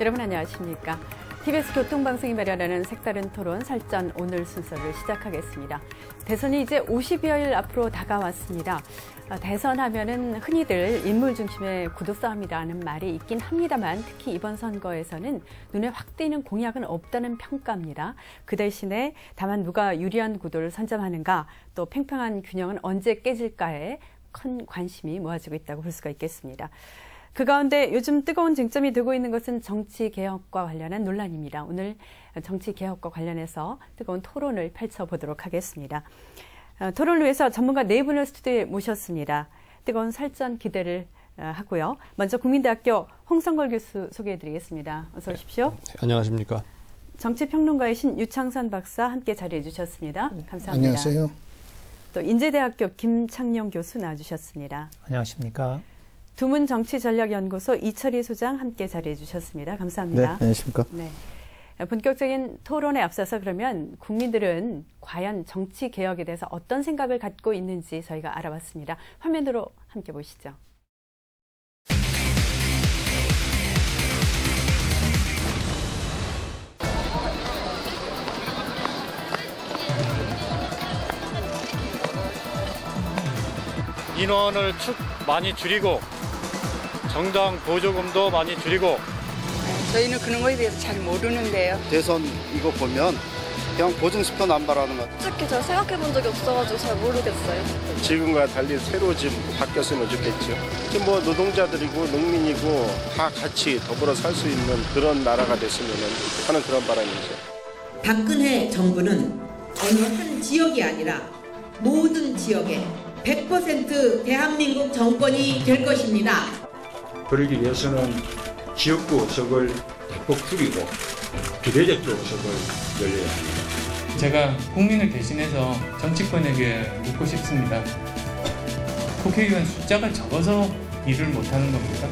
여러분 안녕하십니까? TBS 교통방송이 마련하는 색다른 토론 설전 오늘 순서를 시작하겠습니다. 대선이 이제 50여일 앞으로 다가왔습니다. 대선 하면은 흔히들 인물 중심의 구도 싸움이라는 말이 있긴 합니다만 특히 이번 선거에서는 눈에 확 띄는 공약은 없다는 평가입니다. 그 대신에 다만 누가 유리한 구도를 선점하는가 또 팽팽한 균형은 언제 깨질까에 큰 관심이 모아지고 있다고 볼 수가 있겠습니다. 그 가운데 요즘 뜨거운 쟁점이 되고 있는 것은 정치개혁과 관련한 논란입니다. 오늘 정치개혁과 관련해서 뜨거운 토론을 펼쳐보도록 하겠습니다. 토론을 위해서 전문가 네 분을 스튜디오에 모셨습니다. 뜨거운 설전 기대를 하고요. 먼저 국민대학교 홍성걸 교수 소개해드리겠습니다. 어서 오십시오. 네, 안녕하십니까. 정치평론가이신 유창선 박사 함께 자리해 주셨습니다. 감사합니다. 안녕하세요. 또 인제대학교 김창룡 교수 나와주셨습니다. 안녕하십니까. 두문정치전략연구소 이철희 소장 함께 자리해 주셨습니다. 감사합니다. 네, 안녕하십니까. 네. 본격적인 토론에 앞서서 그러면 국민들은 과연 정치개혁에 대해서 어떤 생각을 갖고 있는지 저희가 알아봤습니다. 화면으로 함께 보시죠. 인원을 많이 줄이고 정당 보조금도 많이 줄이고. 저희는 그런 거에 대해서 잘 모르는데요. 대선 이거 보면 그냥 보증수표 남발하는 것. 솔직히 저 생각해 본 적이 없어가지고 잘 모르겠어요. 지금과 달리 새로 좀 바뀌었으면 좋겠죠. 지금 뭐 노동자들이고 농민이고 다 같이 더불어 살 수 있는 그런 나라가 됐으면 하는 그런 바람이죠. 박근혜 정부는 어느 한 지역이 아니라 모든 지역에 100% 대한민국 정권이 될 것입니다. 그러기 위해서는 지역구 의석을 대폭 줄이고 비례대표 의석을 늘려야 합니다. 제가 국민을 대신해서 정치권에게 묻고 싶습니다. 국회의원 숫자가 적어서 일을 못하는 겁니다.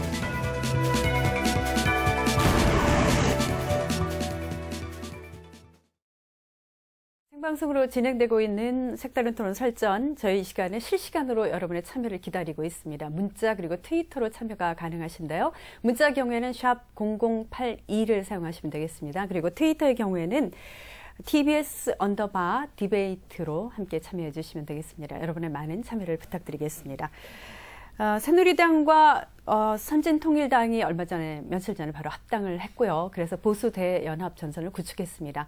생방송으로 진행되고 있는 색다른 토론 설전, 저희 이 시간에 실시간으로 여러분의 참여를 기다리고 있습니다. 문자 그리고 트위터로 참여가 가능하신데요. 문자 경우에는 샵 0082를 사용하시면 되겠습니다. 그리고 트위터의 경우에는 TBS_디베이트로 함께 참여해 주시면 되겠습니다. 여러분의 많은 참여를 부탁드리겠습니다. 새누리당과 선진통일당이 며칠 전에 바로 합당을 했고요. 그래서 보수 대연합 전선을 구축했습니다.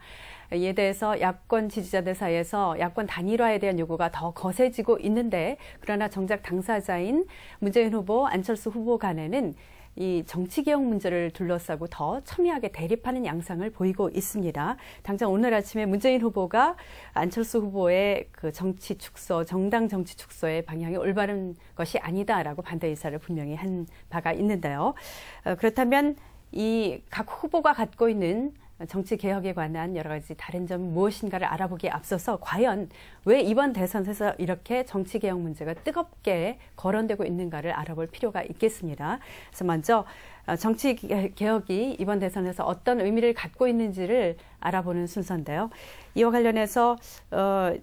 이에 대해서 야권 지지자들 사이에서 야권 단일화에 대한 요구가 더 거세지고 있는데 그러나 정작 당사자인 문재인 후보, 안철수 후보 간에는 이 정치개혁 문제를 둘러싸고 더 첨예하게 대립하는 양상을 보이고 있습니다. 당장 오늘 아침에 문재인 후보가 안철수 후보의 그 정치 축소, 정당 정치 축소의 방향이 올바른 것이 아니다라고 반대 의사를 분명히 한 바가 있는데요. 그렇다면 이 각 후보가 갖고 있는 정치 개혁에 관한 여러 가지 다른 점이 무엇인가를 알아보기에 앞서서 과연 왜 이번 대선에서 이렇게 정치 개혁 문제가 뜨겁게 거론되고 있는가를 알아볼 필요가 있겠습니다. 그래서 먼저 정치 개혁이 이번 대선에서 어떤 의미를 갖고 있는지를 알아보는 순서인데요. 이와 관련해서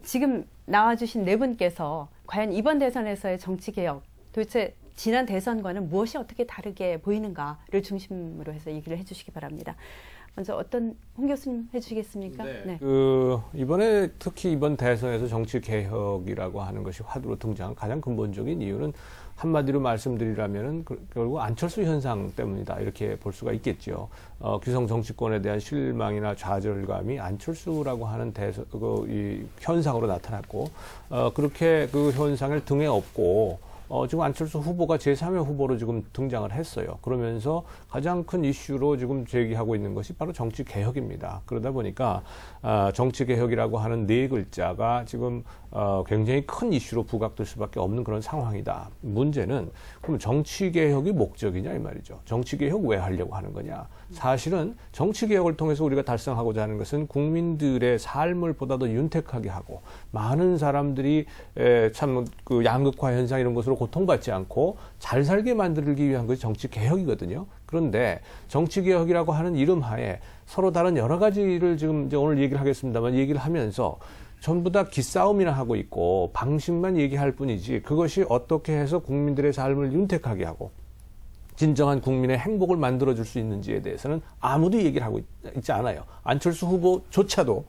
지금 나와주신 네 분께서 과연 이번 대선에서의 정치 개혁 도대체 지난 대선과는 무엇이 어떻게 다르게 보이는가를 중심으로 해서 얘기를 해주시기 바랍니다. 먼저 홍 교수님 해주시겠습니까? 네. 이번에 특히 이번 대선에서 정치 개혁이라고 하는 것이 화두로 등장한 가장 근본적인 이유는 한마디로 말씀드리라면은 결국 안철수 현상 때문이다 이렇게 볼 수가 있겠죠. 기성 정치권에 대한 실망이나 좌절감이 안철수라고 하는 이 현상으로 나타났고 그렇게 그 현상을 등에 업고. 지금 안철수 후보가 제3의 후보로 지금 등장을 했어요. 그러면서 가장 큰 이슈로 지금 제기하고 있는 것이 바로 정치 개혁입니다. 그러다 보니까 정치 개혁이라고 하는 네 글자가 지금 굉장히 큰 이슈로 부각될 수밖에 없는 그런 상황이다. 문제는 그럼 정치 개혁이 목적이냐 이 말이죠. 정치 개혁 왜 하려고 하는 거냐? 사실은 정치 개혁을 통해서 우리가 달성하고자 하는 것은 국민들의 삶을 보다 더 윤택하게 하고 많은 사람들이 참 그 양극화 현상 이런 것으로 고통받지 않고 잘 살게 만들기 위한 것이 정치 개혁이거든요. 그런데 정치 개혁이라고 하는 이름 하에 서로 다른 여러 가지를 지금 이제 오늘 얘기를 하겠습니다만 얘기를 하면서 전부 다 기싸움이나 하고 있고 방식만 얘기할 뿐이지 그것이 어떻게 해서 국민들의 삶을 윤택하게 하고 진정한 국민의 행복을 만들어줄 수 있는지에 대해서는 아무도 얘기를 하고 있지 않아요. 안철수 후보조차도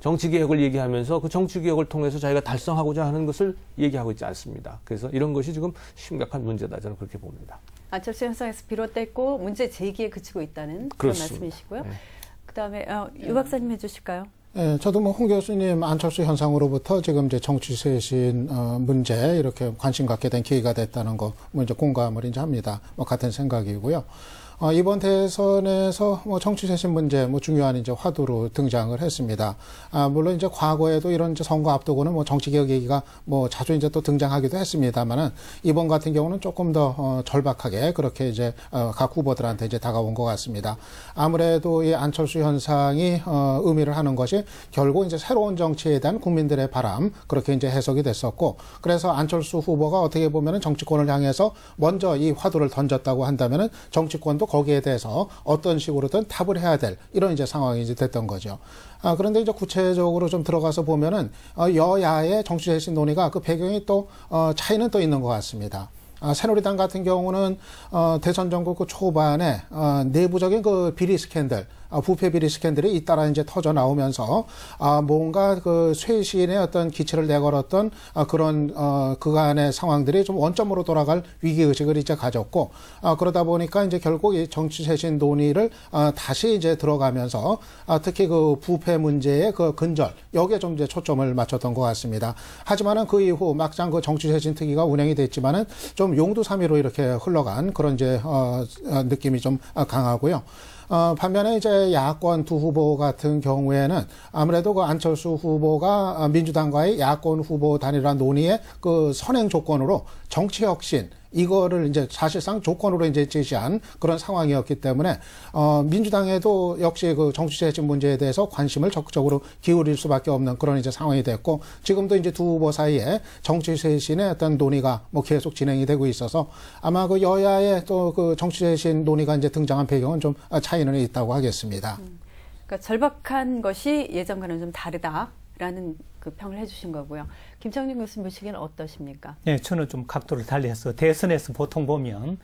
정치개혁을 얘기하면서 그 정치개혁을 통해서 자기가 달성하고자 하는 것을 얘기하고 있지 않습니다. 그래서 이런 것이 지금 심각한 문제다, 저는 그렇게 봅니다. 안철수 현상에서 비롯됐고 문제 제기에 그치고 있다는 그런 말씀이시고요. 네. 그다음에 유 박사님 해주실까요? 네, 저도 홍 교수님 안철수 현상으로부터 지금 이제 정치 쇄신 문제 이렇게 관심 갖게 된 계기가 됐다는 거 이제 공감을 이제 합니다. 같은 생각이고요. 이번 대선에서 정치 쇄신 문제 중요한 이제 화두로 등장을 했습니다. 물론 이제 과거에도 이런 이제 선거 앞두고는 정치 개혁 얘기가 자주 이제 또 등장하기도 했습니다만은 이번 같은 경우는 조금 더 절박하게 그렇게 이제 각 후보들한테 이제 다가온 것 같습니다. 아무래도 이 안철수 현상이 의미를 하는 것이 결국 이제 새로운 정치에 대한 국민들의 바람 그렇게 이제 해석이 됐었고, 그래서 안철수 후보가 어떻게 보면은 정치권을 향해서 먼저 이 화두를 던졌다고 한다면은 정치권도 거기에 대해서 어떤 식으로든 답을 해야 될 이런 이제 상황이 이제 됐던 거죠. 그런데 이제 구체적으로 좀 들어가서 보면은 여야의 정치 쇄신 논의가 그 배경이 또 차이는 또 있는 것 같습니다. 새누리당 같은 경우는 대선 전국 그 초반에 내부적인 그 비리 스캔들, 부패 비리 스캔들이 잇따라 이제 터져 나오면서 뭔가 그 쇄신의 어떤 기치를 내걸었던 그런 그간의 상황들이 좀 원점으로 돌아갈 위기 의식을 이제 가졌고, 그러다 보니까 이제 결국 이 정치 쇄신 논의를 다시 이제 들어가면서 특히 그 부패 문제의 그 근절 여기에 좀 이제 초점을 맞췄던 것 같습니다. 하지만은 그 이후 막상 그 정치 쇄신 특위가 운영이 됐지만은 좀 용두사미로 이렇게 흘러간 그런 이제 느낌이 좀 강하고요. 반면에 이제 야권 두 후보 같은 경우에는 아무래도 그 안철수 후보가 민주당과의 야권 후보 단일화 논의의 그 선행 조건으로 정치 혁신 이거를 이제 사실상 조건으로 이제 제시한 그런 상황이었기 때문에 민주당에도 역시 그 정치 쇄신 문제에 대해서 관심을 적극적으로 기울일 수밖에 없는 그런 이제 상황이 됐고, 지금도 이제 두 후보 사이에 정치 쇄신의 어떤 논의가 계속 진행이 되고 있어서 아마 그 여야의 또 그 정치 쇄신 논의가 이제 등장한 배경은 좀 차이는 있다고 하겠습니다. 그러니까 절박한 것이 예전과는 좀 다르다라는 그 평을 해주신 거고요. 김창진 교수님 보시기에는 어떠십니까? 네, 저는 좀 각도를 달리해서 대선에서 보통 보면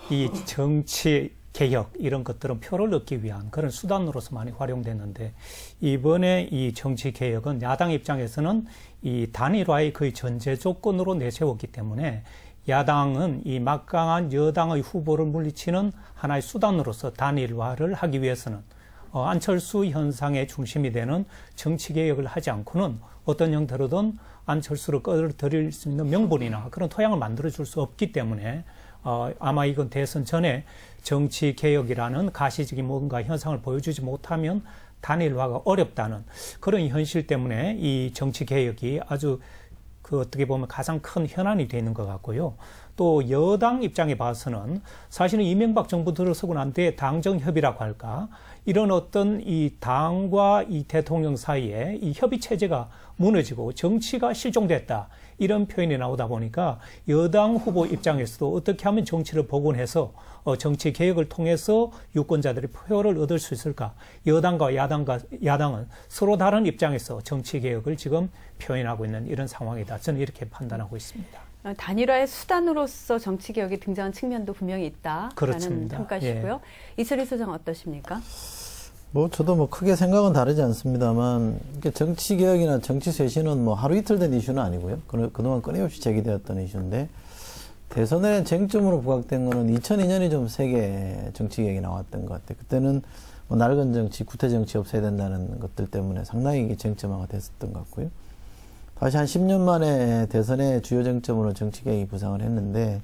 이 정치 개혁 이런 것들은 표를 얻기 위한 그런 수단으로서 많이 활용됐는데, 이번에 이 정치 개혁은 야당 입장에서는 이 단일화의 거의 전제 조건으로 내세웠기 때문에 야당은 이 막강한 여당의 후보를 물리치는 하나의 수단으로서 단일화를 하기 위해서는 안철수 현상의 중심이 되는 정치개혁을 하지 않고는 어떤 형태로든 안철수를 끌어들일 수 있는 명분이나 그런 토양을 만들어줄 수 없기 때문에 아마 이건 대선 전에 정치개혁이라는 가시적인 뭔가 현상을 보여주지 못하면 단일화가 어렵다는 그런 현실 때문에 이 정치개혁이 아주 그 어떻게 보면 가장 큰 현안이 되는 것 같고요. 또 여당 입장에 봐서는 사실은 이명박 정부 들어서고 난 뒤에 당정협의라고 할까, 이런 어떤 이 당과 이 대통령 사이에 이 협의 체제가 무너지고 정치가 실종됐다, 이런 표현이 나오다 보니까 여당 후보 입장에서도 어떻게 하면 정치를 복원해서 정치 개혁을 통해서 유권자들의 표를 얻을 수 있을까? 여당과 야당은 서로 다른 입장에서 정치 개혁을 지금 표현하고 있는 이런 상황이다. 저는 이렇게 판단하고 있습니다. 단일화의 수단으로서 정치 개혁이 등장한 측면도 분명히 있다라는 그렇습니다. 평가시고요. 예. 이철희 소장 어떠십니까? 저도 크게 생각은 다르지 않습니다만, 정치 개혁이나 정치 쇄신은 하루 이틀 된 이슈는 아니고요. 그동안 끊임없이 제기되었던 이슈인데, 대선의 쟁점으로 부각된 거는 2002년이 좀 세게 정치 개혁이 나왔던 것 같아요. 그때는 낡은 정치, 구태 정치 없애야 된다는 것들 때문에 상당히 이게 쟁점화가 됐었던 것 같고요. 다시 한 10년 만에 대선의 주요 쟁점으로 정치 개혁이 부상을 했는데,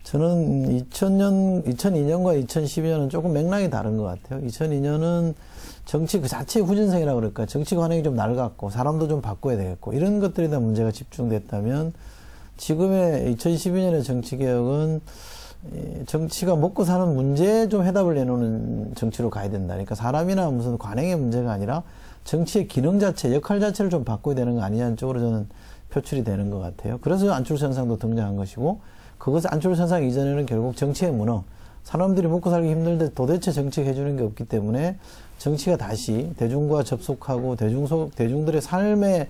저는 2002년과 2012년은 조금 맥락이 다른 것 같아요. 2002년은 정치 그 자체의 후진성이라고 그럴까, 정치 관행이 좀 낡았고 사람도 좀 바꿔야 되겠고 이런 것들에 대한 문제가 집중됐다면, 지금의 2012년의 정치개혁은 정치가 먹고 사는 문제에 좀 해답을 내놓는 정치로 가야 된다. 그러니까 사람이나 무슨 관행의 문제가 아니라 정치의 기능 자체, 역할 자체를 좀 바꿔야 되는 거 아니냐는 쪽으로 저는 표출이 되는 것 같아요. 그래서 안철수 현상도 등장한 것이고, 그것은 안철수 현상 이전에는 결국 정치의 무능, 사람들이 먹고 살기 힘들데 도대체 정치가 해주는 게 없기 때문에 정치가 다시 대중과 접속하고 대중들의 삶에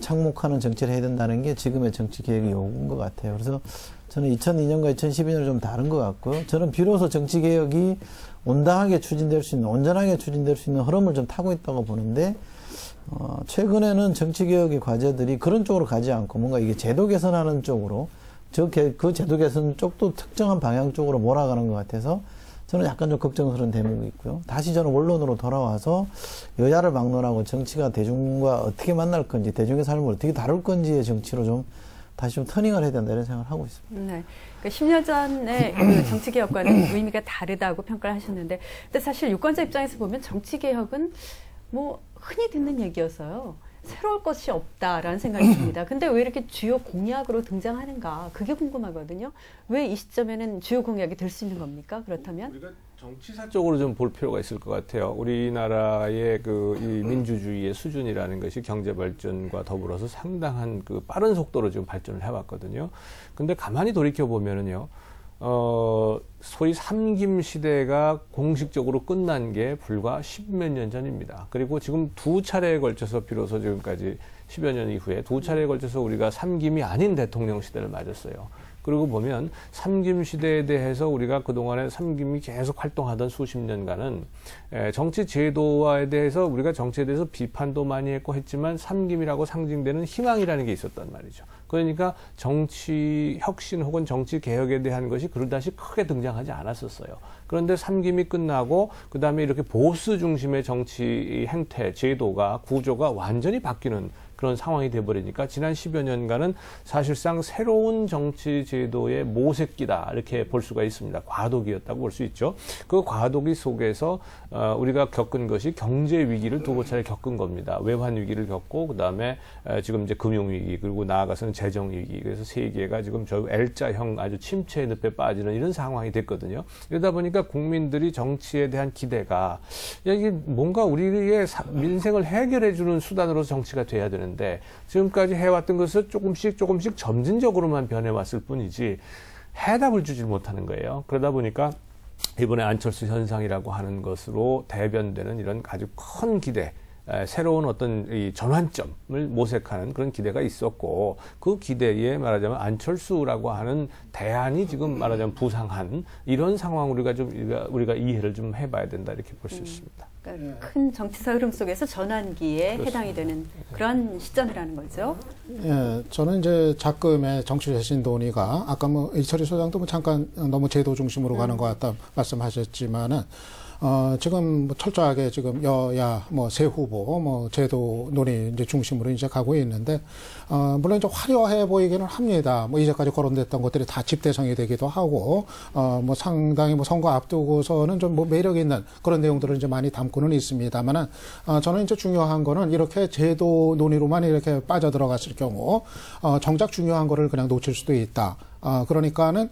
착목하는 정치를 해야 된다는 게 지금의 정치 개혁의 요구인 것 같아요. 그래서 저는 2002년과 2012년은 좀 다른 것 같고요. 저는 비로소 정치 개혁이 온당하게 추진될 수 있는, 온전하게 추진될 수 있는 흐름을 좀 타고 있다고 보는데, 최근에는 정치 개혁의 과제들이 그런 쪽으로 가지 않고 뭔가 이게 제도 개선하는 쪽으로, 그 제도 개선 쪽도 특정한 방향 쪽으로 몰아가는 것 같아서 저는 약간 좀 걱정스러운 대목이 있고요. 다시 저는 원론으로 돌아와서 여야를 막론하고 정치가 대중과 어떻게 만날 건지, 대중의 삶을 어떻게 다룰 건지의 정치로 좀 다시 좀 터닝을 해야 된다 이런 생각을 하고 있습니다. 네. 그러니까 10년 전에 그 정치개혁과는 의미가 다르다고 평가를 하셨는데, 근데 사실 유권자 입장에서 보면 정치개혁은 뭐 흔히 듣는 얘기여서요. 새로울 것이 없다라는 생각이 듭니다. 근데 왜 이렇게 주요 공약으로 등장하는가? 그게 궁금하거든요. 왜 이 시점에는 주요 공약이 될 수 있는 겁니까? 그렇다면? 우리가 정치사적으로 좀 볼 필요가 있을 것 같아요. 우리나라의 이 민주주의의 수준이라는 것이 경제 발전과 더불어서 상당한 빠른 속도로 지금 발전을 해왔거든요. 근데 가만히 돌이켜 보면은요. 소위 삼김 시대가 공식적으로 끝난 게 불과 10몇 년 전입니다. 그리고 지금 두 차례에 걸쳐서 비로소 지금까지 10여 년 이후에 두 차례에 걸쳐서 우리가 삼김이 아닌 대통령 시대를 맞았어요. 그리고 보면 삼김 시대에 대해서 우리가 그동안에 삼김이 계속 활동하던 수십 년간은 정치 제도화에 대해서 우리가 정치에 대해서 비판도 많이 했고 했지만 삼김이라고 상징되는 희망이라는 게 있었단 말이죠. 그러니까 정치 혁신 혹은 정치 개혁에 대한 것이 그다지 크게 등장하지 않았었어요. 그런데 삼김이 끝나고 그다음에 이렇게 보수 중심의 정치 행태, 제도가, 구조가 완전히 바뀌는 그런 상황이 돼버리니까 지난 10여 년간은 사실상 새로운 정치 제도의 모색기다 이렇게 볼 수가 있습니다. 과도기였다고 볼 수 있죠. 그 과도기 속에서 우리가 겪은 것이 경제 위기를 두고 차례 겪은 겁니다. 외환 위기를 겪고 그다음에 지금 이제 금융 위기 그리고 나아가서는 재정 위기. 그래서 세계가 지금 저 L자형 아주 침체의 늪에 빠지는 이런 상황이 됐거든요. 이러다 보니까 국민들이 정치에 대한 기대가 이게 뭔가 우리의 민생을 해결해 주는 수단으로 정치가 돼야 되는. 지금까지 해왔던 것을 조금씩 점진적으로만 변해왔을 뿐이지 해답을 주질 못하는 거예요. 그러다 보니까 이번에 안철수 현상이라고 하는 것으로 대변되는 이런 아주 큰 기대, 새로운 어떤 이 전환점을 모색하는 그런 기대가 있었고 그 기대에 말하자면 안철수라고 하는 대안이 지금 말하자면 부상한 이런 상황 우리가 이해를 좀 해봐야 된다 이렇게 볼 수 있습니다. 그러니까 큰 정치사 흐름 속에서 전환기에 그렇습니다. 해당이 되는 그런 시점이라는 거죠. 예, 저는 이제 작금의 정치 쇄신 논의가 아까 이철희 소장도 잠깐 너무 제도 중심으로 가는 것 같다 말씀하셨지만은. 지금 철저하게 지금 여야 새 후보 제도 논의 이제 중심으로 이제 가고 있는데 물론 이제 화려해 보이기는 합니다. 이제까지 거론됐던 것들이 다 집대성이 되기도 하고 상당히 선거 앞두고서는 좀 매력 있는 그런 내용들을 이제 많이 담고는 있습니다만은 저는 이제 중요한 거는 이렇게 제도 논의로만 이렇게 빠져들어갔을 경우 정작 중요한 거를 그냥 놓칠 수도 있다. 그러니까는,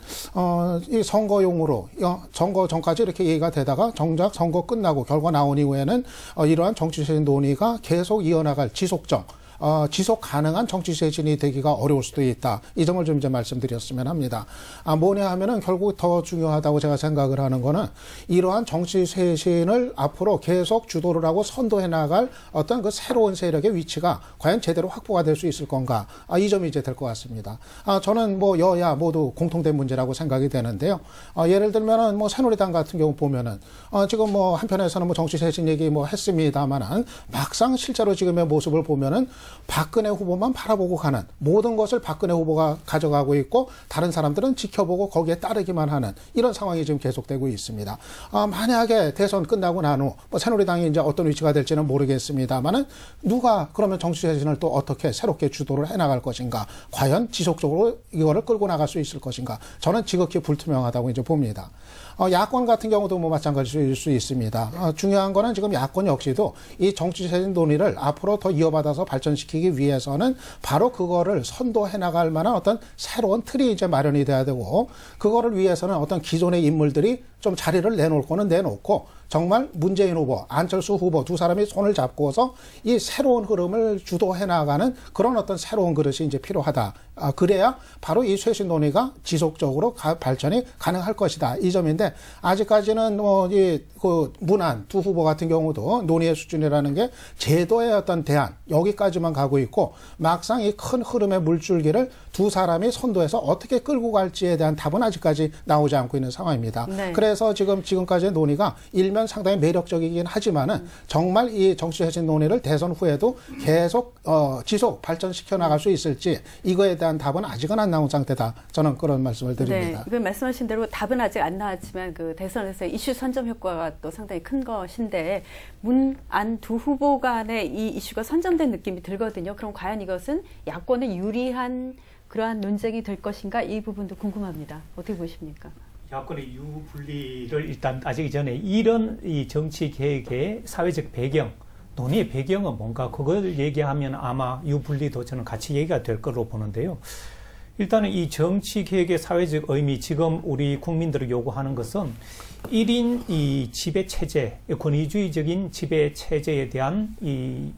이 선거용으로, 선거 전까지 이렇게 얘기가 되다가 정작 선거 끝나고 결과 나온 이후에는, 이러한 정치적인 논의가 계속 이어나갈 지속 가능한 정치 쇄신이 되기가 어려울 수도 있다. 이 점을 좀 이제 말씀드렸으면 합니다. 뭐냐 하면은 결국 더 중요하다고 제가 생각을 하는 거는 이러한 정치 쇄신을 앞으로 계속 주도를 하고 선도해 나갈 어떤 그 새로운 세력의 위치가 과연 제대로 확보가 될 수 있을 건가. 이 점이 이제 될 것 같습니다. 저는 여야 모두 공통된 문제라고 생각이 되는데요. 예를 들면은 새누리당 같은 경우 보면은 지금 한편에서는 정치 쇄신 얘기 했습니다만은 막상 실제로 지금의 모습을 보면은 박근혜 후보만 바라보고 가는 모든 것을 박근혜 후보가 가져가고 있고 다른 사람들은 지켜보고 거기에 따르기만 하는 이런 상황이 지금 계속되고 있습니다. 만약에 대선 끝나고 난 후 새누리당이 이제 어떤 위치가 될지는 모르겠습니다만은 누가 그러면 정치 쇄신을 또 어떻게 새롭게 주도를 해나갈 것인가? 과연 지속적으로 이거를 끌고 나갈 수 있을 것인가? 저는 지극히 불투명하다고 이제 봅니다. 야권 같은 경우도 마찬가지일 수 있습니다. 중요한 거는 지금 야권 역시도 이 정치 쇄신 논의를 앞으로 더 이어받아서 발전시키기 위해서는 바로 그거를 선도해 나갈 만한 어떤 새로운 틀이 이제 마련이 돼야 되고 그거를 위해서는 어떤 기존의 인물들이 좀 자리를 내놓을 거는 내놓고 정말 문재인 후보, 안철수 후보 두 사람이 손을 잡고서 이 새로운 흐름을 주도해 나가는 그런 어떤 새로운 그릇이 이제 필요하다. 그래야 바로 이 쇄신 논의가 지속적으로 발전이 가능할 것이다. 이 점인데 아직까지는 그 문안 두 후보 같은 경우도 논의의 수준이라는 게 제도의 어떤 대안 여기까지만 가고 있고 막상 이 큰 흐름의 물줄기를 두 사람이 선도해서 어떻게 끌고 갈지에 대한 답은 아직까지 나오지 않고 있는 상황입니다. 네. 그래서 지금까지의 논의가 일면 상당히 매력적이긴 하지만은 정말 이 정치쇄신 논의를 대선 후에도 계속 지속 발전시켜 나갈 수 있을지 이거에 대한 답은 아직은 안 나온 상태다. 저는 그런 말씀을 드립니다. 네, 이번 말씀하신 대로 답은 아직 안 나왔지만 그 대선에서 이슈 선점 효과가 또 상당히 큰 것인데 문, 안 두 후보 간의 이 이슈가 선점된 느낌이 들거든요. 그럼 과연 이것은 야권에 유리한 그러한 논쟁이 될 것인가 이 부분도 궁금합니다. 어떻게 보십니까? 야권의 유분리를 일단 따지기 전에 이런 이 정치 개혁의 사회적 배경, 논의의 배경은 뭔가 그걸 얘기하면 아마 유분리도 저는 같이 얘기가 될 걸로 보는데요. 일단은 이 정치 개혁의 사회적 의미, 지금 우리 국민들이 요구하는 것은 1인 이 지배 체제, 권위주의적인 지배 체제에 대한 이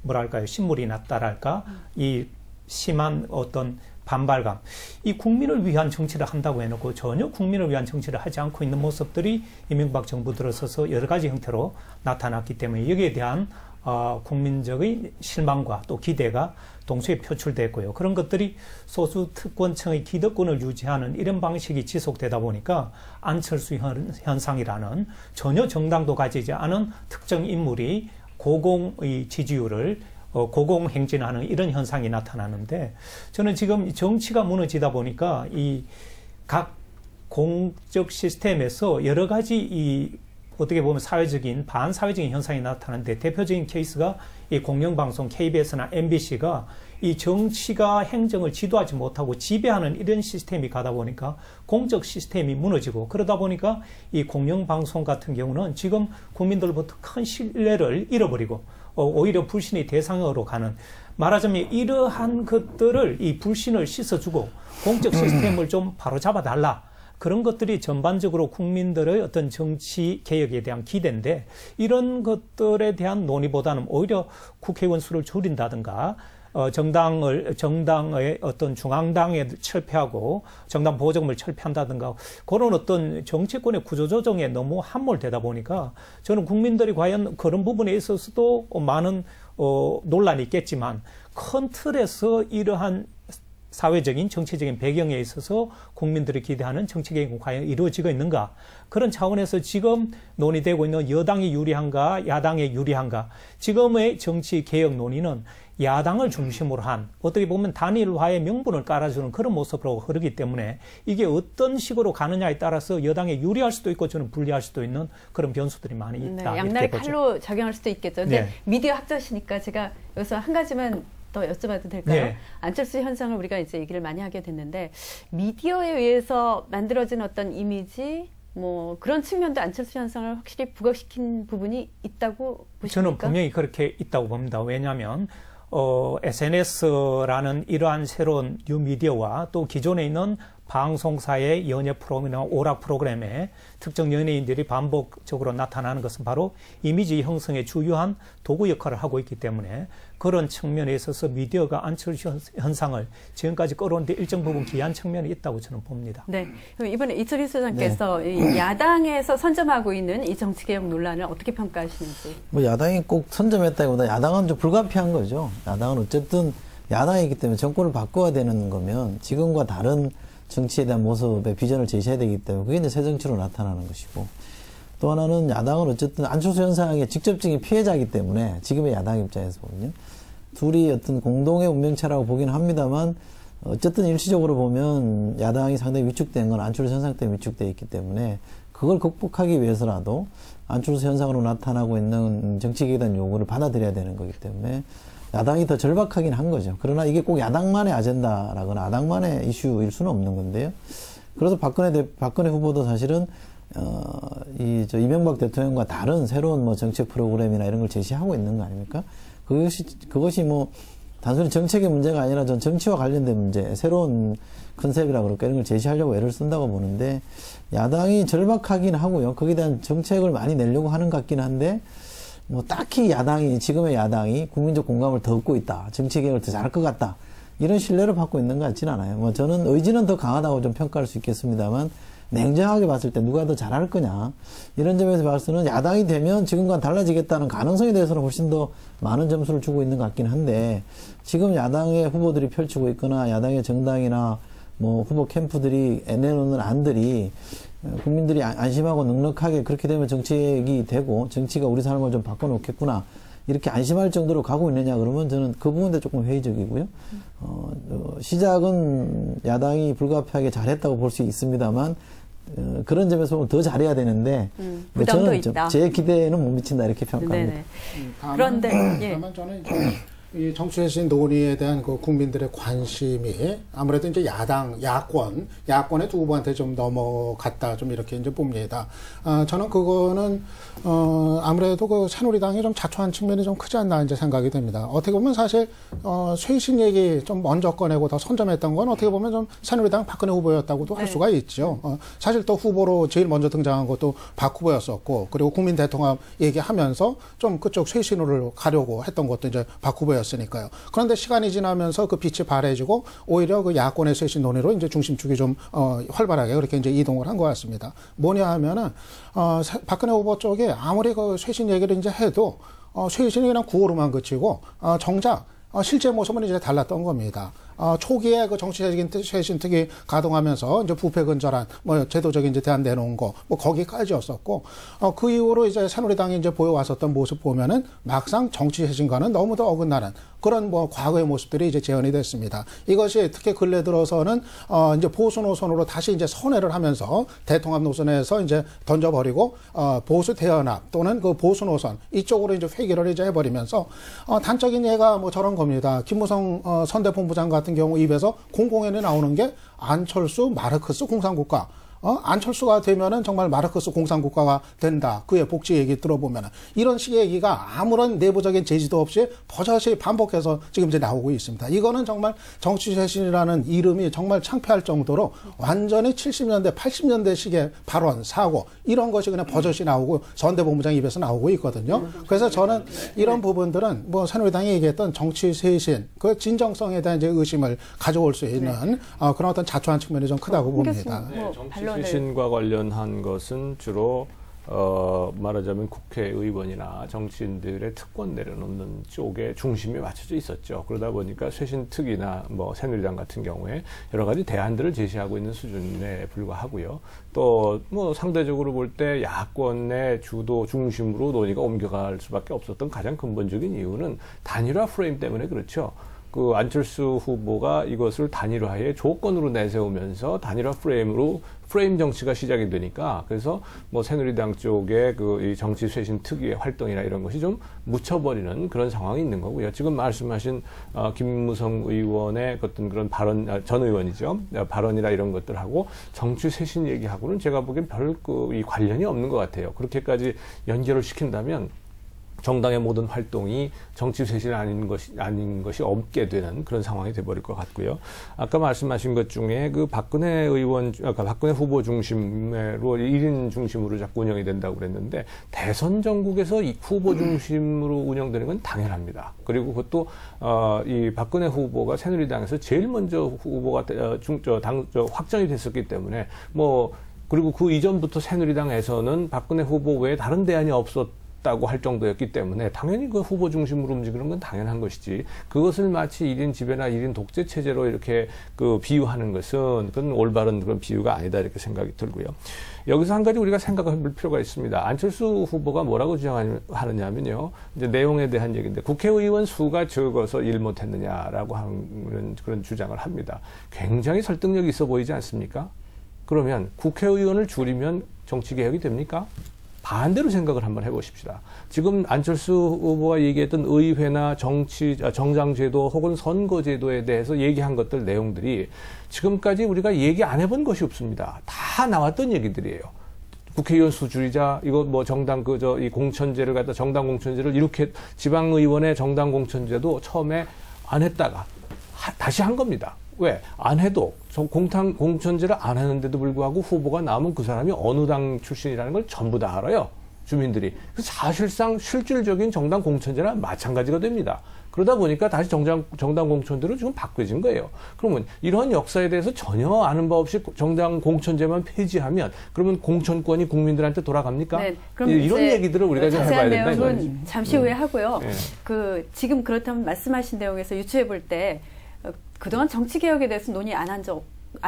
뭐랄까요, 신물이 났다랄까, 이 심한 어떤 반발감, 이 국민을 위한 정치를 한다고 해놓고 전혀 국민을 위한 정치를 하지 않고 있는 모습들이 이명박 정부 들어서서 여러 가지 형태로 나타났기 때문에 여기에 대한 국민적인 실망과 또 기대가 동시에 표출됐고요. 그런 것들이 소수 특권층의 기득권을 유지하는 이런 방식이 지속되다 보니까 안철수 현상이라는 전혀 정당도 가지지 않은 특정 인물이 고공의 지지율을 고공행진하는 이런 현상이 나타나는데, 저는 지금 정치가 무너지다 보니까 이 각 공적 시스템에서 여러 가지 이 어떻게 보면 사회적인 반사회적인 현상이 나타나는데, 대표적인 케이스가 이 공영방송 KBS나 MBC가 이 정치가 행정을 지도하지 못하고 지배하는 이런 시스템이 가다 보니까 공적 시스템이 무너지고, 그러다 보니까 이 공영방송 같은 경우는 지금 국민들로부터 큰 신뢰를 잃어버리고 오히려 불신의 대상으로 가는, 말하자면 이러한 것들을 이 불신을 씻어주고 공적 시스템을 좀 바로잡아달라. 그런 것들이 전반적으로 국민들의 어떤 정치 개혁에 대한 기대인데, 이런 것들에 대한 논의보다는 오히려 국회의원 수를 줄인다든가, 정당의 어떤 중앙당에 철폐하고 정당 보조금을 철폐한다든가, 그런 어떤 정치권의 구조조정에 너무 함몰되다 보니까 저는 국민들이 과연 그런 부분에 있어서도 많은 논란이 있겠지만, 큰 틀에서 이러한 사회적인 정치적인 배경에 있어서 국민들이 기대하는 정치 개혁은 과연 이루어지고 있는가, 그런 차원에서 지금 논의되고 있는 여당이 유리한가 야당이 유리한가, 지금의 정치 개혁 논의는 야당을 중심으로 한, 어떻게 보면 단일화의 명분을 깔아주는 그런 모습으로 흐르기 때문에 이게 어떤 식으로 가느냐에 따라서 여당에 유리할 수도 있고 저는 불리할 수도 있는 그런 변수들이 많이 있다. 네, 양날의 칼로 작용할 수도 있겠죠. 근데 네. 미디어 학자시니까 제가 여기서 한 가지만 더 여쭤봐도 될까요? 네. 안철수 현상을 우리가 이제 얘기를 많이 하게 됐는데, 미디어에 의해서 만들어진 어떤 이미지, 뭐 그런 측면도 안철수 현상을 확실히 부각시킨 부분이 있다고 보십니까? 저는 분명히 그렇게 있다고 봅니다. 왜냐하면 SNS라는 이러한 새로운 뉴미디어와 또 기존에 있는 방송사의 연예 프로그램이나 오락 프로그램에 특정 연예인들이 반복적으로 나타나는 것은 바로 이미지 형성의 주요한 도구 역할을 하고 있기 때문에, 그런 측면에 있어서 미디어가 안철수 현상을 지금까지 끌어오는데 일정 부분 기여한 측면이 있다고 저는 봅니다. 네. 그럼 이번에 이철희 소장께서 네. 야당에서 선점하고 있는 이 정치개혁 논란을 어떻게 평가하시는지? 뭐 야당이 꼭 선점했다기보다 야당은 좀 불가피한 거죠. 야당은 어쨌든 야당이기 때문에 정권을 바꿔야 되는 거면 지금과 다른 정치에 대한 모습의 비전을 제시해야 되기 때문에 그게 이제 새 정치로 나타나는 것이고, 또 하나는 야당은 어쨌든 안철수 현상의 직접적인 피해자이기 때문에 지금의 야당 입장에서 보면요, 둘이 어떤 공동의 운명체라고 보기는 합니다만 어쨌든 일시적으로 보면 야당이 상당히 위축된 건 안철수 현상 때문에 위축되어 있기 때문에 그걸 극복하기 위해서라도 안철수 현상으로 나타나고 있는 정치개혁에 대한 요구를 받아들여야 되는 거기 때문에 야당이 더 절박하긴 한 거죠. 그러나 이게 꼭 야당만의 아젠다라거나 야당만의 이슈일 수는 없는 건데요. 그래서 박근혜 후보도 사실은 이명박 대통령과 다른 새로운 뭐 정책 프로그램이나 이런 걸 제시하고 있는 거 아닙니까? 그것이 뭐 단순히 정책의 문제가 아니라 전 정치와 관련된 문제, 새로운 컨셉이라고 그럴까 이런 걸 제시하려고 애를 쓴다고 보는데 야당이 절박하긴 하고요. 거기에 대한 정책을 많이 내려고 하는 것 같긴 한데 뭐 딱히 지금의 야당이 국민적 공감을 더 얻고 있다. 정치 개혁을 더 잘할 것 같다. 이런 신뢰를 받고 있는 것 같지는 않아요. 뭐 저는 의지는 더 강하다고 좀 평가할 수 있겠습니다만 냉정하게 봤을 때 누가 더 잘할 거냐 이런 점에서 봐서는 야당이 되면 지금과는 달라지겠다는 가능성에 대해서는 훨씬 더 많은 점수를 주고 있는 것 같긴 한데 지금 야당의 후보들이 펼치고 있거나 야당의 정당이나 뭐 후보 캠프들이 내놓는 안들이 국민들이 안심하고 넉넉하게 그렇게 되면 정책이 되고 정치가 우리 삶을 좀 바꿔놓겠구나 이렇게 안심할 정도로 가고 있느냐 그러면 저는 그 부분에 조금 회의적이고요. 시작은 야당이 불가피하게 잘했다고 볼 수 있습니다만 그런 점에서 보면 더 잘해야 되는데 부담도 저는 있다. 제 기대에는 못 미친다 이렇게 평가합니다. 그런데 다만 저는 이 정치쇄신 논의에 대한 그 국민들의 관심이 아무래도 이제 야권의 두 후보한테 좀 넘어갔다 좀 이렇게 이제 봅니다. 저는 그거는 아무래도 그 새누리당이 좀 자초한 측면이 좀 크지 않나 이제 생각이 됩니다. 어떻게 보면 사실 쇄신 얘기 좀 먼저 꺼내고 더 선점했던 건 어떻게 보면 좀 새누리당 박근혜 후보였다고도 할 수가 있죠. 사실 또 후보로 제일 먼저 등장한 것도 박 후보였었고 그리고 국민 대통합 얘기하면서 좀 그쪽 쇄신으로 가려고 했던 것도 이제 박 후보였으니까요. 그런데 시간이 지나면서 그 빛이 바래지고 오히려 그 야권의 쇄신 논의로 이제 중심축이 좀 활발하게 그렇게 이제 이동을 한 것 같습니다. 뭐냐 하면은 박근혜 후보 쪽에 아무리 그 쇄신 얘기를 이제 해도 쇄신이 그냥 구호로만 그치고 정작 실제 모습은 이제 달랐던 겁니다. 초기에 그 정치쇄신 특위 가동하면서 이제 부패 근절한 뭐 제도적인 이제 대안 내놓은 거 뭐 거기까지였었고 그 이후로 이제 새누리당이 이제 보여왔었던 모습 보면은 막상 정치쇄신과는 너무도 어긋나는 그런 뭐 과거의 모습들이 이제 재현이 됐습니다. 이것이 특히 근래 들어서는 이제 보수 노선으로 다시 이제 선회를 하면서 대통합 노선에서 이제 던져버리고 보수 대연합 또는 그 보수 노선 이쪽으로 이제 회귀를 이제 해버리면서 단적인 예가 뭐 저런 겁니다. 김무성 선대본부장 같은 경우 입에서 공공연히 나오는 게 안철수 마르크스 공산국가. 안철수가 되면은 정말 마르크스 공산국가가 된다. 그의 복지 얘기 들어보면은 이런 식의 얘기가 아무런 내부적인 제지도 없이 버젓이 반복해서 지금 이제 나오고 있습니다. 이거는 정말 정치쇄신이라는 이름이 정말 창피할 정도로 완전히 70년대, 80년대식의 발언, 사고 이런 것이 그냥 버젓이 나오고 선대본부장 입에서 나오고 있거든요. 그래서 저는 이런 부분들은 뭐 새누리당이 얘기했던 정치쇄신 그 진정성에 대한 이제 의심을 가져올 수 있는 그런 어떤 자초한 측면이 좀 크다고 봅니다. 쇄신과 관련한 것은 주로 말하자면 국회의원이나 정치인들의 특권 내려놓는 쪽에 중심이 맞춰져 있었죠. 그러다 보니까 쇄신 특위나 뭐 새누리당 같은 경우에 여러 가지 대안들을 제시하고 있는 수준에 불과하고요. 또 뭐 상대적으로 볼 때 야권의 주도 중심으로 논의가 옮겨갈 수밖에 없었던 가장 근본적인 이유는 단일화 프레임 때문에 그렇죠. 그 안철수 후보가 이것을 단일화의 조건으로 내세우면서 단일화 프레임 정치가 시작이 되니까 그래서 뭐 새누리당 쪽에 그 이 정치 쇄신 특유의 활동이나 이런 것이 좀 묻혀버리는 그런 상황이 있는 거고요. 지금 말씀하신 김무성 의원의 어떤 그런 발언, 전 의원이죠. 발언이나 이런 것들하고 정치 쇄신 얘기하고는 제가 보기엔 별 이 관련이 없는 것 같아요. 그렇게까지 연결을 시킨다면 정당의 모든 활동이 정치 쇄신 아닌 것이 없게 되는 그런 상황이 돼버릴 것 같고요. 아까 말씀하신 것 중에 그 박근혜 후보 중심으로 1인 중심으로 자꾸 운영이 된다고 그랬는데 대선 전국에서 이 후보 중심으로 운영되는 건 당연합니다. 그리고 그것도 이 박근혜 후보가 새누리당에서 제일 먼저 후보가 확정이 됐었기 때문에 뭐 그리고 그 이전부터 새누리당에서는 박근혜 후보 외에 다른 대안이 없었다고 할 정도였기 때문에 당연히 그 후보 중심으로 움직이는 건 당연한 것이지 그것을 마치 1인 지배나 1인 독재 체제로 이렇게 그 비유하는 것은 그건 올바른 그런 비유가 아니다 이렇게 생각이 들고요. 여기서 한 가지 우리가 생각해 볼 필요가 있습니다. 안철수 후보가 뭐라고 주장하느냐면요. 이제 내용에 대한 얘기인데 국회의원 수가 적어서 일 못했느냐라고 하는 그런 주장을 합니다. 굉장히 설득력이 있어 보이지 않습니까? 그러면 국회의원을 줄이면 정치개혁이 됩니까? 반대로 생각을 한번 해보십시다. 지금 안철수 후보가 얘기했던 의회나 정당제도 혹은 선거제도에 대해서 얘기한 것들 내용들이 지금까지 우리가 얘기 안 해본 것이 없습니다. 다 나왔던 얘기들이에요. 국회의원 수 줄이자, 이거 뭐 정당 이 공천제를 갖다 정당 공천제를 이렇게 지방의원의 정당 공천제도 처음에 안 했다가 다시 한 겁니다. 왜? 안 해도 공천제를 안 하는데도 불구하고 후보가 나오면 그 사람이 어느 당 출신이라는 걸 전부 다 알아요. 주민들이. 사실상 실질적인 정당 공천제랑 마찬가지가 됩니다. 그러다 보니까 다시 정당 공천제로 지금 바뀌어진 거예요. 그러면 이러한 역사에 대해서 전혀 아는 바 없이 정당 공천제만 폐지하면 그러면 공천권이 국민들한테 돌아갑니까? 네, 그럼 이런 얘기들을 우리가 좀 해봐야 된다. 내용은 잠시 후에 하고요. 그 지금 그렇다면 말씀하신 내용에서 유추해 볼 때 그동안 정치 개혁에 대해서 논의 안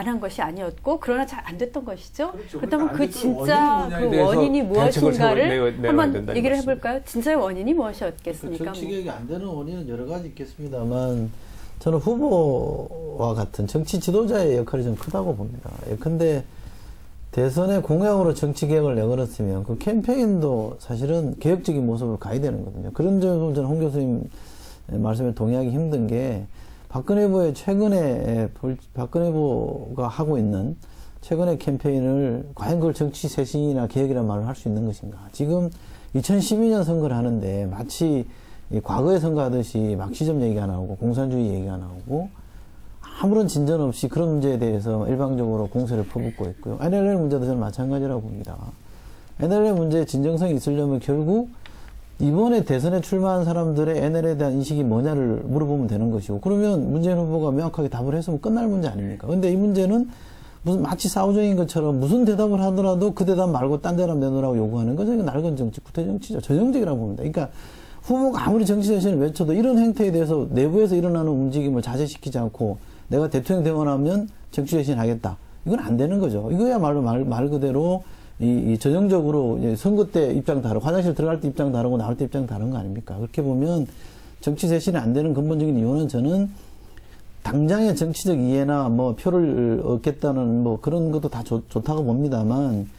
한 것이 아니었고 그러나 잘 안 됐던 것이죠. 그렇죠. 그렇다면 그 진짜 그 원인이 무엇인가를 한번 얘기를 해볼까요? 진짜의 원인이 무엇이었겠습니까? 정치 개혁이 안 되는 원인은 여러 가지 있겠습니다만 저는 후보와 같은 정치 지도자의 역할이 좀 크다고 봅니다. 예컨대 대선의 공약으로 정치 개혁을 내걸었으면 그 캠페인도 사실은 개혁적인 모습을 가야 되는 거거든요. 그런 점은 저는 홍 교수님 말씀에 동의하기 힘든 게 박근혜 후보의 박근혜 후보가 하고 있는 최근의 캠페인을 과연 그걸 정치 쇄신이나 개혁이라는 말을 할 수 있는 것인가. 지금 2012년 선거를 하는데 마치 과거에 선거하듯이 막시점 얘기가 나오고 공산주의 얘기가 나오고 아무런 진전 없이 그런 문제에 대해서 일방적으로 공세를 퍼붓고 있고요. NLL 문제도 저는 마찬가지라고 봅니다. NLL 문제의 진정성이 있으려면 결국 이번에 대선에 출마한 사람들의 NL에 대한 인식이 뭐냐를 물어보면 되는 것이고 그러면 문재인 후보가 명확하게 답을 했으면 끝날 문제 아닙니까? 근데 이 문제는 무슨 마치 사후적인 것처럼 무슨 대답을 하더라도 그 대답 말고 딴 대답 내놓으라고 요구하는 거죠. 이거 낡은 정치, 구태 정치죠. 전형적이라고 봅니다. 그러니까 후보가 아무리 정치 쇄신을 외쳐도 이런 행태에 대해서 내부에서 일어나는 움직임을 자제시키지 않고 내가 대통령 되고 나면 정치 쇄신 하겠다. 이건 안 되는 거죠. 이거야말로 말 그대로 이 전형적으로 선거 때 입장 다르고 화장실 들어갈 때 입장 다르고 나올 때 입장 다른 거 아닙니까? 그렇게 보면 정치 쇄신이 안 되는 근본적인 이유는 저는 당장의 정치적 이해나 뭐 표를 얻겠다는 뭐 그런 것도 다 좋다고 봅니다만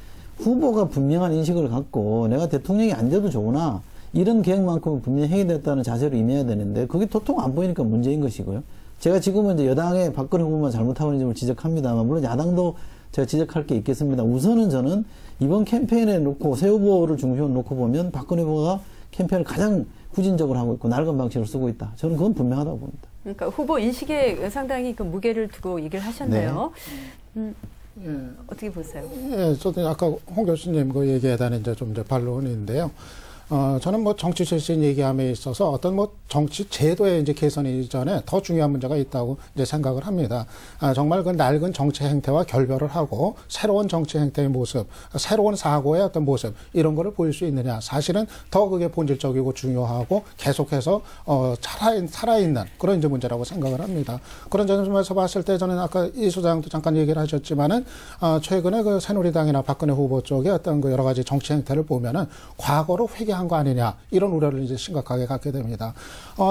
후보가 분명한 인식을 갖고 내가 대통령이 안 돼도 좋으나 이런 계획만큼은 분명히 해결됐다는 자세로 임해야 되는데 그게 도통 안 보이니까 문제인 것이고요. 제가 지금은 이제 여당의 박근혜 후보만 잘못하고 있는 점을 지적합니다만 물론 야당도 제가 지적할 게 있겠습니다. 우선은 저는 이번 캠페인에 놓고 새 후보를 중심으로 놓고 보면 박근혜 후보가 캠페인을 가장 후진적으로 하고 있고 낡은 방식으로 쓰고 있다. 저는 그건 분명하다고 봅니다. 그러니까 후보 인식에 상당히 그 무게를 두고 얘기를 하셨네요. 네. 어떻게 보세요? 예, 저도 아까 홍 교수님 그 얘기에 대한 이제 좀 이제 반론인데요. 저는 뭐 정치 쇄신 얘기함에 있어서 어떤 뭐 정치 제도의 이제 개선이 전에 더 중요한 문제가 있다고 이제 생각을 합니다. 정말 그 낡은 정치 행태와 결별을 하고 새로운 정치 행태의 모습, 새로운 사고의 어떤 모습 이런 거를 보일 수 있느냐. 사실은 더 그게 본질적이고 중요하고 계속해서 살아있는 그런 이제 문제라고 생각을 합니다. 그런 점에서 봤을 때 저는 아까 이 소장도 잠깐 얘기를 하셨지만은 최근에 그 새누리당이나 박근혜 후보 쪽의 어떤 그 여러 가지 정치 행태를 보면은 과거로 회귀한 거 아니냐 이런 우려를 이제 심각하게 갖게 됩니다.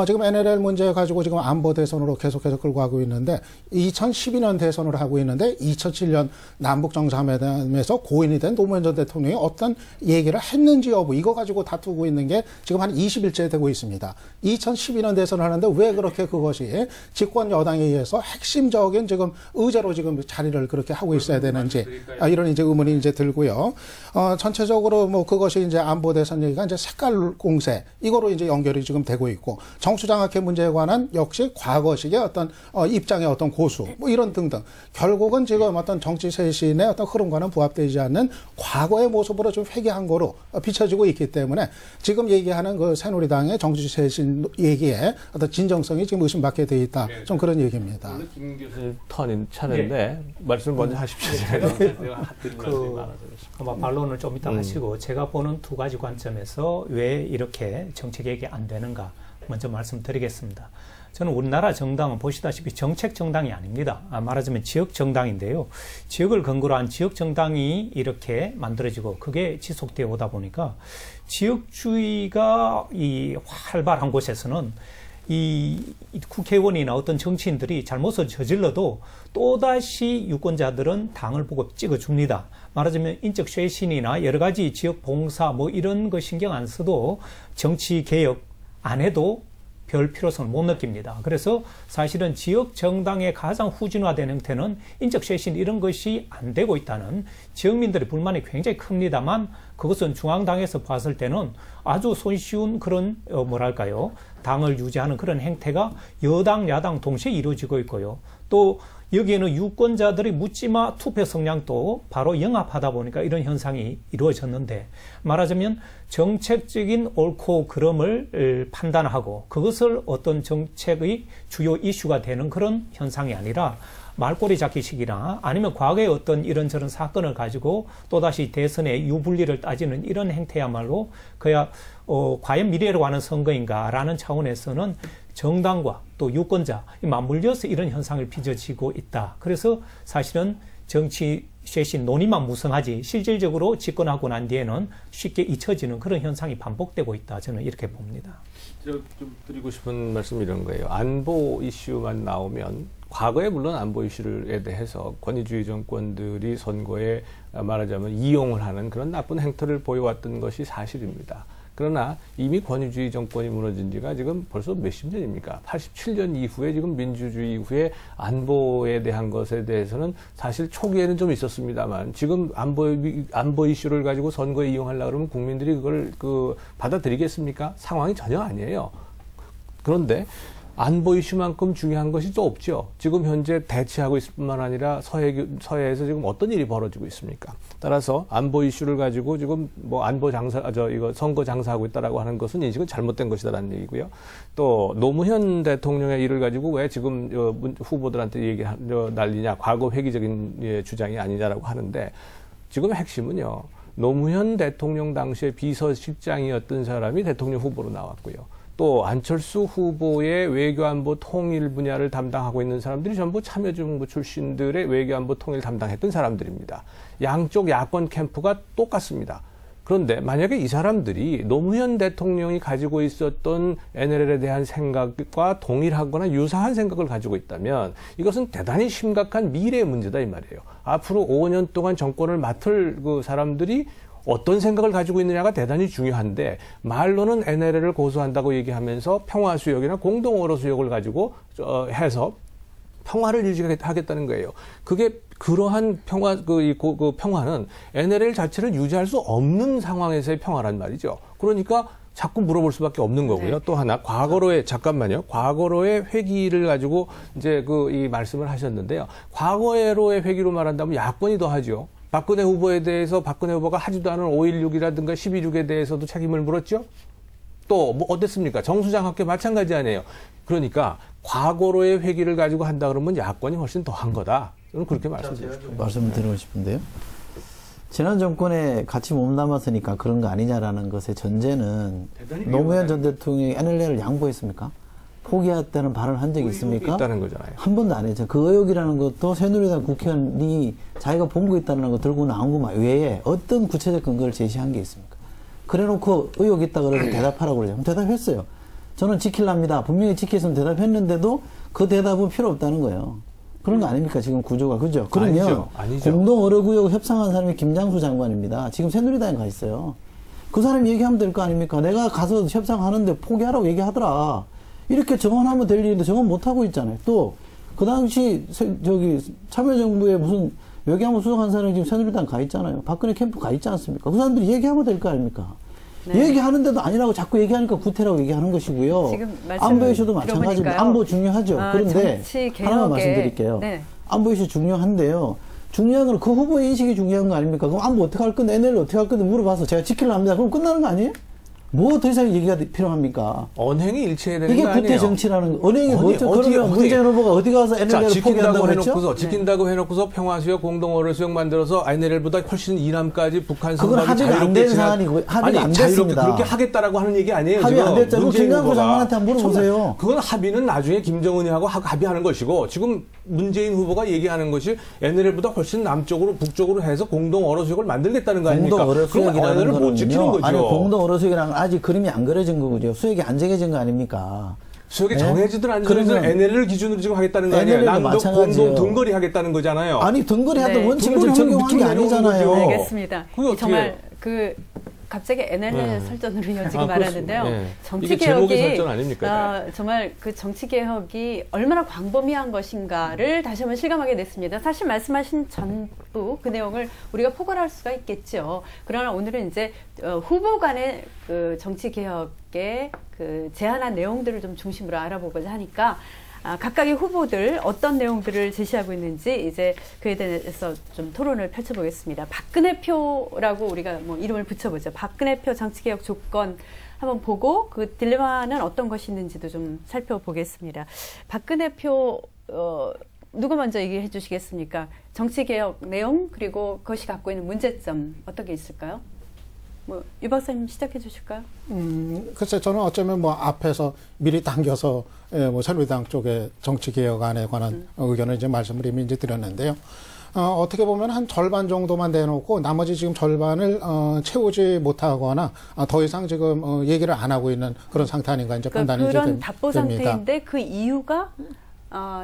지금 NLL 문제 가지고 지금 안보 대선으로 계속해서 끌고 가고 있는데 2012년 대선을 하고 있는데 2007년 남북 정상회담에서 고인이 된 노무현 전 대통령이 어떤 얘기를 했는지 여부 이거 가지고 다투고 있는 게 지금 한 20일째 되고 있습니다. 2012년 대선을 하는데 왜 그렇게 그것이 집권 여당에 의해서 핵심적인 지금 의제로 지금 자리를 그렇게 하고 있어야 되는지 이런 이제 의문이 이제 들고요. 전체적으로 뭐 그것이 이제 안보 대선 얘기가 이제 색깔 공세 이거로 이제 연결이 지금 되고 있고 정수장학회 문제에 관한 역시 과거식의 어떤 입장의 어떤 고수 뭐 이런 등등 결국은 지금 어떤 정치 쇄신의 어떤 흐름과는 부합되지 않는 과거의 모습으로 좀 회귀한 거로 비춰지고 있기 때문에 지금 얘기하는 그 새누리당의 정치 쇄신 얘기에 어떤 진정성이 지금 의심받게 돼 있다. 네, 좀 그런 얘기입니다. 오늘 김 교수님 턴인 차례인데 네. 말씀 먼저 하십시오. 아마 반론을 좀 이따 하시고 제가 보는 두 가지 관점에서 왜 이렇게 정치 개혁이 안 되는가 먼저 말씀드리겠습니다. 저는 우리나라 정당은 보시다시피 정책 정당이 아닙니다. 말하자면 지역 정당인데요. 지역을 근거로 한 지역 정당이 이렇게 만들어지고 그게 지속되어 오다 보니까 지역주의가 이 활발한 곳에서는 이 국회의원이나 어떤 정치인들이 잘못을 저질러도 또다시 유권자들은 당을 보고 찍어줍니다. 말하자면 인적 쇄신이나 여러 가지 지역 봉사 뭐 이런 거 신경 안 써도 정치 개혁 안 해도 별 필요성을 못 느낍니다. 그래서 사실은 지역 정당의 가장 후진화된 형태는 인적 쇄신 이런 것이 안 되고 있다는 지역민들의 불만이 굉장히 큽니다만 그것은 중앙당에서 봤을 때는 아주 손쉬운 그런 뭐랄까요 당을 유지하는 그런 행태가 여당 야당 동시에 이루어지고 있고요. 또 여기에는 유권자들의 묻지마 투표 성향도 바로 영합하다 보니까 이런 현상이 이루어졌는데 말하자면 정책적인 옳고 그름을 판단하고 그것을 어떤 정책의 주요 이슈가 되는 그런 현상이 아니라 말꼬리 잡기식이나 아니면 과거의 어떤 이런저런 사건을 가지고 또다시 대선의 유불리를 따지는 이런 행태야말로 그야 과연 미래로 가는 선거인가라는 차원에서는 정당과 또 유권자 맞물려서 이런 현상을 빚어지고 있다. 그래서 사실은 정치 쇄신 논의만 무성하지 실질적으로 집권하고 난 뒤에는 쉽게 잊혀지는 그런 현상이 반복되고 있다. 저는 이렇게 봅니다. 좀 드리고 싶은 말씀이 이런 거예요. 안보 이슈만 나오면 과거에 물론 안보 이슈에 대해서 권위주의 정권들이 선거에 말하자면 이용을 하는 그런 나쁜 행태를 보여왔던 것이 사실입니다. 그러나 이미 권위주의 정권이 무너진 지가 지금 벌써 몇십 년입니까? 87년 이후에 지금 민주주의 이후에 안보에 대한 것에 대해서는 사실 초기에는 좀 있었습니다만 지금 안보 이슈를 가지고 선거에 이용하려고 그러면 국민들이 그걸 받아들이겠습니까? 상황이 전혀 아니에요. 그런데 안보 이슈만큼 중요한 것이 또 없죠. 지금 현재 대치하고 있을 뿐만 아니라 서해에서 지금 어떤 일이 벌어지고 있습니까? 따라서 안보 이슈를 가지고 지금 뭐 안보 장사, 이거 선거 장사하고 있다라고 하는 것은 인식은 잘못된 것이다라는 얘기고요. 또 노무현 대통령의 일을 가지고 왜 지금 후보들한테 난리냐, 과거 회기적인 주장이 아니냐라고 하는데 지금 핵심은요. 노무현 대통령 당시에 비서실장이었던 사람이 대통령 후보로 나왔고요. 또 안철수 후보의 외교안보 통일 분야를 담당하고 있는 사람들이 전부 참여정부 출신들의 외교안보 통일 담당했던 사람들입니다. 양쪽 야권 캠프가 똑같습니다. 그런데 만약에 이 사람들이 노무현 대통령이 가지고 있었던 NLL에 대한 생각과 동일하거나 유사한 생각을 가지고 있다면 이것은 대단히 심각한 미래의 문제다 이 말이에요. 앞으로 5년 동안 정권을 맡을 그 사람들이 어떤 생각을 가지고 있느냐가 대단히 중요한데 말로는 NLL을 고수한다고 얘기하면서 평화수역이나 공동어로수역을 가지고 해서 평화를 유지하겠다는 거예요. 그게 그러한 평화는 NLL 자체를 유지할 수 없는 상황에서의 평화란 말이죠. 그러니까 자꾸 물어볼 수밖에 없는 거고요. 네. 또 하나 과거로의 회기를 가지고 이제 이 말씀을 하셨는데요. 과거로의 회기로 말한다면 야권이 더 하죠. 박근혜 후보에 대해서 박근혜 후보가 하지도 않은 5.16이라든가 12.6에 대해서도 책임을 물었죠. 또 뭐 어땠습니까? 정수장학회 마찬가지 아니에요. 그러니까 과거로의 회기를 가지고 한다 그러면 야권이 훨씬 더한 거다. 저는 그렇게 말씀드리고 말씀을 드리고 싶은데요. 지난 정권에 같이 몸담았으니까 그런 거 아니냐라는 것의 전제는 노무현 전 대통령이 NLL을 양보했습니까? 포기했다는 발언을 한 적이 있습니까? 있다는 거잖아요. 한 번도 안 했죠. 그 의혹이라는 것도 새누리당 국회의원이 자기가 본 거 있다는 거 들고 나온 것 외에 어떤 구체적 근거를 제시한 게 있습니까? 그래놓고 의혹 있다 그러고 대답하라고 그러죠. 대답했어요. 저는 지킬랍니다. 분명히 지켰으면 대답했는데도 그 대답은 필요 없다는 거예요. 그런 거 아닙니까? 지금 구조가. 그죠? 그러면 아니죠. 공동어뢰구역 협상한 사람이 김장수 장관입니다. 지금 새누리당에 가 있어요. 그 사람이 얘기하면 될 거 아닙니까? 내가 가서 협상하는데 포기하라고 얘기하더라. 이렇게 정언하면 될 일인데 정언 못하고 있잖아요. 또, 그 당시, 참여정부에 무슨 외교안보 수석한 사람이 지금 새누리당 가 있잖아요. 박근혜 캠프 가 있지 않습니까? 그 사람들이 얘기하면 될 거 아닙니까? 네. 얘기하는데도 아니라고 자꾸 얘기하니까 구태라고 얘기하는 것이고요. 안보 이슈도 마찬가지입니다. 안보 중요하죠. 그런데 하나만 말씀드릴게요. 네. 안보 이슈 중요한데요. 중요한 건 그 후보의 인식이 중요한 거 아닙니까? 그럼 안보 어떻게 할 건데, NL 어떻게 할 건데 물어봐서 제가 지키려 합니다. 그럼 끝나는 거 아니에요? 뭐 더 이상 얘기가 필요합니까? 언행이 일치해야 되는 거 아니에요? 이게 구태 정치라는 언행이 뭐죠? 그러면 문재인 후보가 어디 가서 NLL을 포기한다고 그랬죠? 지킨다고 해놓고서 평화수역, 공동어뢰수역 만들어서 NLL보다 훨씬 이남까지 북한 그건 합의가 안 된 사안이고 합의가 안 됐습니다. 그렇게 하겠다라고 하는 얘기 아니에요. 합의 안 됐죠. 김장수 장관한테 한번 물어보세요. 그건 합의는 나중에 김정은이 하고 합의하는 것이고 지금 문재인 후보가 얘기하는 것이 NLL보다 훨씬 남쪽으로 북쪽으로 해서 공동어뢰수역을 만들겠다는 거 아닙니까? 공동어뢰수역이라는 못 지키는 거죠. 아니 공동어뢰수역이라는 아직 그림이 안 그려진 거죠. 수역이 안 정해진 거 아닙니까? 수역이 네? 정해지든 안 정해지든 NLL을 기준으로 지금 하겠다는 거 아니에요? 남북 공동 등거리 하겠다는 거잖아요. 아니 등거리 하던 원칙을 적용한 게 아니잖아요. 알겠습니다. 정말 갑자기 NLL 설전으로 이어지고 말았는데요. 네. 정치 개혁이 설전 아닙니까? 정말 그 정치 개혁이 얼마나 광범위한 것인가를 다시 한번 실감하게 됐습니다. 사실 말씀하신 전부 그 내용을 우리가 포괄할 수가 있겠죠. 그러나 오늘은 이제 후보 간의 그 정치 개혁의 그 제안한 내용들을 좀 중심으로 알아보고자 하니까. 각각의 후보들 어떤 내용들을 제시하고 있는지 이제 그에 대해서 좀 토론을 펼쳐보겠습니다. 박근혜 표라고 우리가 뭐 이름을 붙여보죠. 박근혜 표 정치개혁 조건 한번 보고 그 딜레마는 어떤 것이 있는지도 좀 살펴보겠습니다. 박근혜 표 누구 먼저 얘기해 주시겠습니까? 정치개혁 내용 그리고 그것이 갖고 있는 문제점 어떤 게 있을까요? 유 박사님 시작해 주실까요? 글쎄 저는 어쩌면 뭐 앞에서 미리 당겨서 뭐 새누리당 쪽의 정치 개혁안에 관한 의견을 이제 말씀을 이미 이제 드렸는데요. 어떻게 보면 한 절반 정도만 내놓고 나머지 지금 절반을 채우지 못하거나 더 이상 지금 얘기를 안 하고 있는 그런 상태 아닌가 이제 판단이 그런 됩니다. 답보 상태인데 그 이유가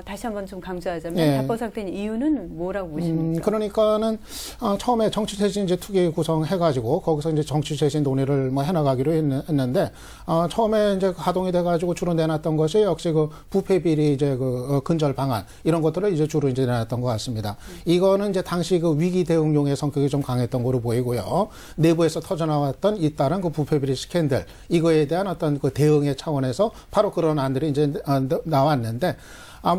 다시 한번 좀 강조하자면 예. 답보 상태인 이유는 뭐라고 보십니까? 그러니까는 처음에 정치쇄신 이제 투기 구성해가지고 거기서 이제 정치쇄신 논의를 뭐 해나가기로 했는데 처음에 이제 가동이 돼가지고 주로 내놨던 것이 역시 그 부패 비리 이제 그 근절 방안 이런 것들을 이제 주로 이제 내놨던 것 같습니다. 이거는 이제 당시 그 위기 대응용의 성격이 좀 강했던 거로 보이고요. 내부에서 터져나왔던 잇따른 그 부패 비리 스캔들 이거에 대한 어떤 그 대응의 차원에서 바로 그런 안들이 이제 나왔는데.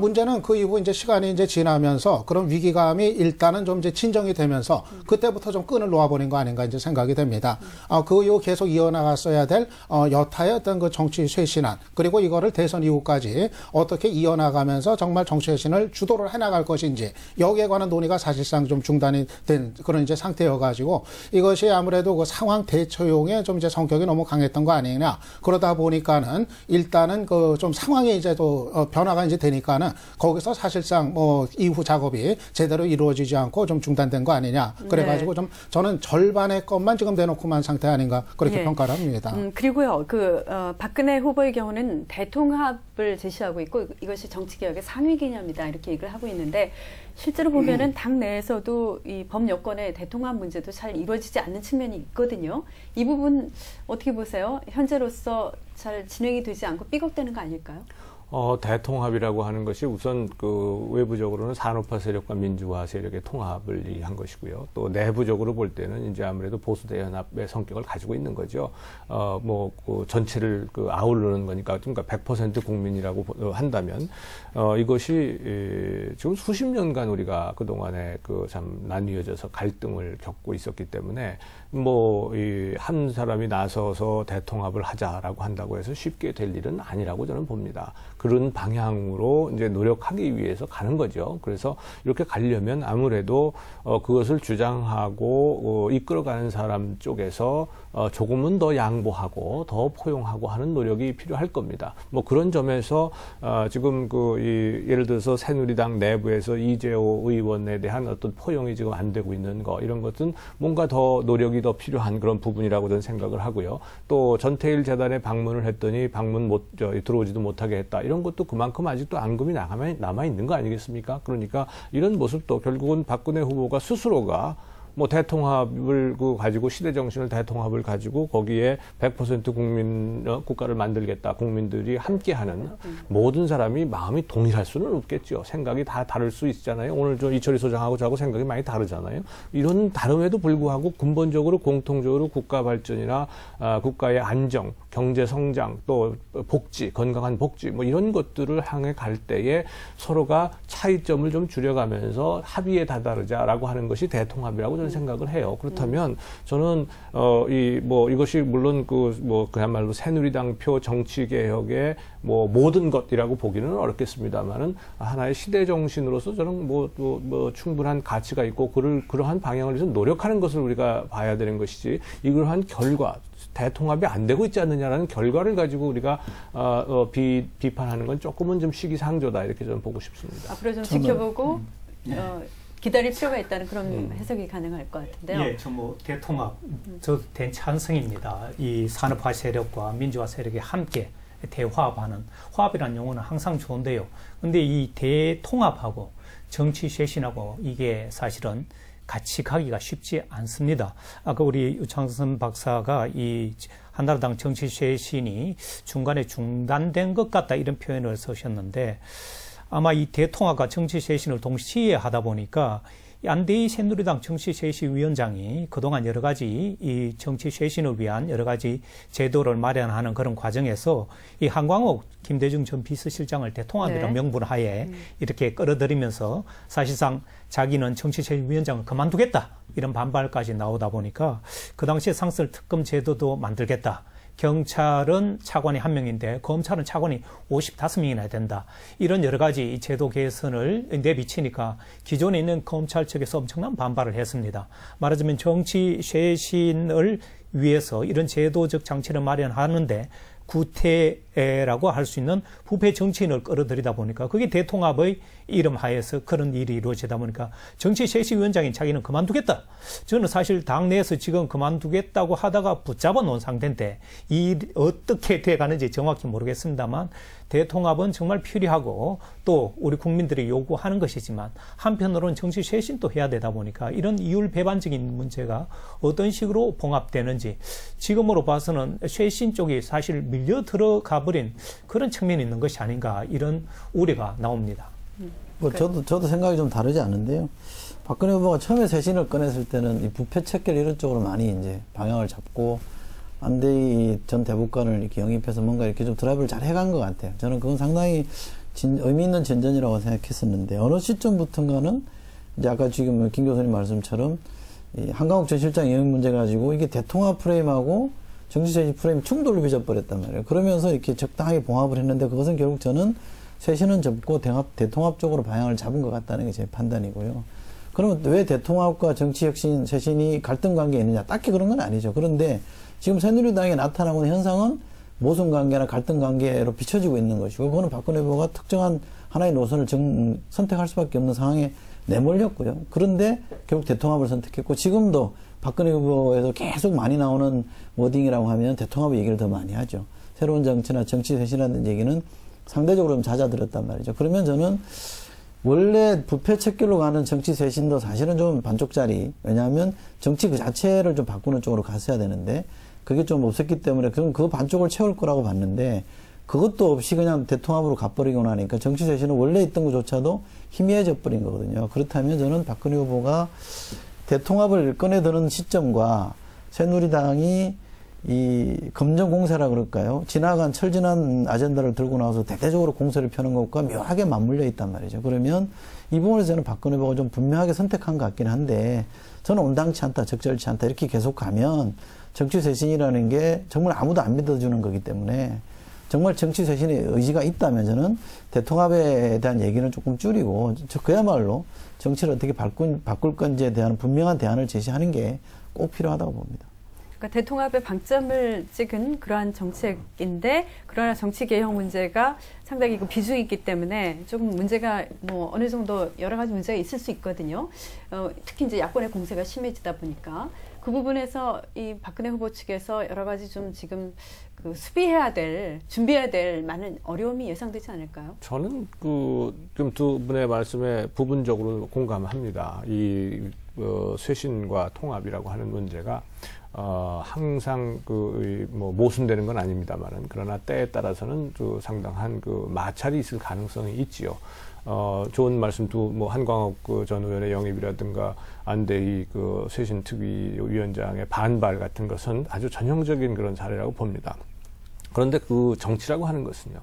문제는 그 이후 이제 시간이 이제 지나면서 그런 위기감이 일단은 좀 이제 진정이 되면서 그때부터 좀 끈을 놓아버린 거 아닌가 이제 생각이 됩니다. 그 이후 계속 이어나갔어야 될 여타의 어떤 그 정치 쇄신안 그리고 이거를 대선 이후까지 어떻게 이어나가면서 정말 정치 쇄신을 주도를 해나갈 것인지 여기에 관한 논의가 사실상 좀 중단이 된 그런 이제 상태여가지고 이것이 아무래도 그 상황 대처용의 좀 이제 성격이 너무 강했던 거 아니냐 그러다 보니까는 일단은 그 좀 상황이 이제 또 변화가 이제 되니까 거기서 사실상 뭐 이후 작업이 제대로 이루어지지 않고 좀 중단된 거 아니냐. 그래가지고 좀 저는 절반의 것만 지금 내놓고만 상태 아닌가 그렇게 평가를 합니다. 그리고요, 박근혜 후보의 경우는 대통합을 제시하고 있고 이것이 정치개혁의 상위 개념이다 이렇게 얘기를 하고 있는데 실제로 보면은 당 내에서도 이 범여권의 대통합 문제도 잘 이루어지지 않는 측면이 있거든요. 이 부분 어떻게 보세요? 현재로서 잘 진행이 되지 않고 삐걱대는 거 아닐까요? 대통합이라고 하는 것이 우선 그 외부적으로는 산업화 세력과 민주화 세력의 통합을 한 것이고요. 또 내부적으로 볼 때는 이제 아무래도 보수 대연합의 성격을 가지고 있는 거죠. 그 전체를 그 아우르는 거니까 그러니까 100% 국민이라고 한다면 이것이 지금 수십 년간 우리가 그 동안에 그 참 나뉘어져서 갈등을 겪고 있었기 때문에 한 사람이 나서서 대통합을 하자라고 한다고 해서 쉽게 될 일은 아니라고 저는 봅니다. 그런 방향으로 이제 노력하기 위해서 가는 거죠. 그래서 이렇게 가려면 아무래도 그것을 주장하고 이끌어가는 사람 쪽에서 조금은 더 양보하고 더 포용하고 하는 노력이 필요할 겁니다. 그런 점에서 지금 예를 들어서 새누리당 내부에서 이재호 의원에 대한 어떤 포용이 지금 안 되고 있는 거 이런 것은 뭔가 더 노력이 더 필요한 그런 부분이라고 저는 생각을 하고요. 또 전태일 재단에 방문을 했더니 들어오지도 못하게 했다. 이런 것도 그만큼 아직도 앙금이 남아 있는 거 아니겠습니까? 그러니까 이런 모습도 결국은 박근혜 후보가 스스로가 대통합을 가지고 시대 정신을 대통합을 가지고 거기에 100% 국가를 만들겠다. 국민들이 함께하는 모든 사람이 마음이 동일할 수는 없겠죠. 생각이 다 다를 수 있잖아요. 오늘 이철희 소장하고 저하고 생각이 많이 다르잖아요. 이런 다름에도 불구하고 근본적으로 공통적으로 국가 발전이나 국가의 안정, 경제 성장, 또 복지, 건강한 복지 이런 것들을 향해 갈 때에 서로가 차이점을 좀 줄여가면서 합의에 다다르자라고 하는 것이 대통합이라고 저는 생각을 해요. 그렇다면 저는 이것이 물론 그야말로 새누리당 표 정치 개혁의 모든 것이라고 보기는 어렵겠습니다만은 하나의 시대 정신으로서 저는 충분한 가치가 있고 그러한 방향을 위해서 노력하는 것을 우리가 봐야 되는 것이지 이러한 결과 대통합이 안 되고 있지 않느냐라는 결과를 가지고 우리가 비판하는 건 조금은 좀 시기상조다 이렇게 저는 보고 싶습니다. 앞으로 좀 지켜보고 기다릴 필요가 있다는 그런 해석이 가능할 것 같은데요. 예, 대통합 저도 대찬성입니다. 이 산업화 세력과 민주화 세력이 함께 대화합하는, 화합이라는 용어는 항상 좋은데요. 근데 이 대통합하고 정치 쇄신하고 이게 사실은 같이 가기가 쉽지 않습니다. 아까 우리 유창선 박사가 이 한나라당 정치 쇄신이 중간에 중단된 것 같다 이런 표현을 쓰셨는데, 아마 이 대통합과 정치 쇄신을 동시에 하다 보니까 안대희 새누리당 정치쇄신위원장이 그동안 여러 가지 이 정치 쇄신을 위한 여러 가지 제도를 마련하는 그런 과정에서 이 한광옥 김대중 전 비서실장을 대통합이라는 명분 하에 이렇게 끌어들이면서 사실상 자기는 정치쇄신위원장을 그만두겠다 이런 반발까지 나오다 보니까 그 당시에 상설 특검 제도도 만들겠다. 경찰은 차관이 1명인데 검찰은 차관이 55명이나 된다. 이런 여러 가지 제도 개선을 내비치니까 기존에 있는 검찰 측에서 엄청난 반발을 했습니다. 말하자면 정치 쇄신을 위해서 이런 제도적 장치를 마련하는데 구태라고 할 수 있는 부패 정치인을 끌어들이다 보니까 그게 대통합의 이름 하에서 그런 일이 이루어지다 보니까 정치쇄신위원장인 자기는 그만두겠다. 저는 사실 당내에서 지금 그만두겠다고 하다가 붙잡아 놓은 상태인데 이 어떻게 돼가는지 정확히 모르겠습니다만 대통합은 정말 필요하고 또 우리 국민들이 요구하는 것이지만 한편으로는 정치 쇄신도 해야 되다 보니까 이런 이율 배반적인 문제가 어떤 식으로 봉합되는지 지금으로 봐서는 쇄신 쪽이 사실 밀려 들어가 버린 그런 측면이 있는 것이 아닌가 이런 우려가 나옵니다. 뭐 저도 생각이 좀 다르지 않은데요. 박근혜 후보가 처음에 쇄신을 꺼냈을 때는 이 부패 척결 이런 쪽으로 많이 이제 방향을 잡고 안대희 전 대법관을 이렇게 영입해서 뭔가 이렇게 좀 드라이브를 잘 해간 것 같아요. 저는 그건 상당히 의미 있는 전전이라고 생각했었는데 어느 시점부터인가는 이제 아까 지금 김 교수님 말씀처럼 이 한강욱 전 실장 영입 문제 가지고 이게 대통합 프레임하고 정치쇄신 프레임 충돌을 빚어버렸단 말이에요. 그러면서 이렇게 적당하게 봉합을 했는데 그것은 결국 저는 쇄신은 접고 대통합 쪽으로 방향을 잡은 것 같다는 게 제 판단이고요. 그러면 왜 대통합과 정치혁신, 쇄신이 갈등 관계에 있느냐? 딱히 그런 건 아니죠. 그런데 지금 새누리당에 나타나고 있는 현상은 모순 관계나 갈등 관계로 비춰지고 있는 것이고 그거는 박근혜 후보가 특정한 하나의 노선을 선택할 수밖에 없는 상황에 내몰렸고요. 그런데 결국 대통합을 선택했고 지금도 박근혜 후보에서 계속 많이 나오는 워딩이라고 하면 대통합의 얘기를 더 많이 하죠. 새로운 정치나 정치 쇄신이라는 얘기는 상대적으로 좀 잦아들었단 말이죠. 그러면 저는 원래 부패 척결로 가는 정치 쇄신도 사실은 좀 반쪽짜리. 왜냐하면 정치 그 자체를 좀 바꾸는 쪽으로 갔어야 되는데 그게 좀 없었기 때문에 그럼 그 반쪽을 채울 거라고 봤는데 그것도 없이 그냥 대통합으로 가버리고 나니까 정치 쇄신은 원래 있던 것조차도 희미해져 버린 거거든요. 그렇다면 저는 박근혜 후보가 대통합을 꺼내드는 시점과 새누리당이 이 검정 공세라 그럴까요? 지나간 철진한 아젠다를 들고 나와서 대대적으로 공세를 펴는 것과 묘하게 맞물려 있단 말이죠. 그러면 이 부분에서 저는 박근혜 후보가 좀 분명하게 선택한 것 같긴 한데 저는 온당치 않다, 적절치 않다 이렇게 계속 가면 정치 쇄신이라는 게 정말 아무도 안 믿어주는 거기 때문에 정말 정치 쇄신의 의지가 있다면 저는 대통합에 대한 얘기는 조금 줄이고 그야말로 정치를 어떻게 바꿀 건지에 대한 분명한 대안을 제시하는 게 꼭 필요하다고 봅니다. 그러니까 대통합의 방점을 찍은 그러한 정책인데 그러나 정치 개혁 문제가 상당히 그 비중이 있기 때문에 조금 문제가 뭐 어느 정도 여러 가지 문제가 있을 수 있거든요. 특히 이제 야권의 공세가 심해지다 보니까 그 부분에서 이 박근혜 후보 측에서 여러 가지 좀 지금 그 준비해야 될 많은 어려움이 예상되지 않을까요? 저는 좀 두 분의 말씀에 부분적으로 공감합니다. 이 쇄신과 통합이라고 하는 문제가 항상 모순되는 건 아닙니다만은 그러나 때에 따라서는 상당한 마찰이 있을 가능성이 있지요. 좋은 말씀도 한광옥 전 의원의 영입이라든가 안대희 쇄신 특위 위원장의 반발 같은 것은 아주 전형적인 그런 사례라고 봅니다. 그런데 정치라고 하는 것은요.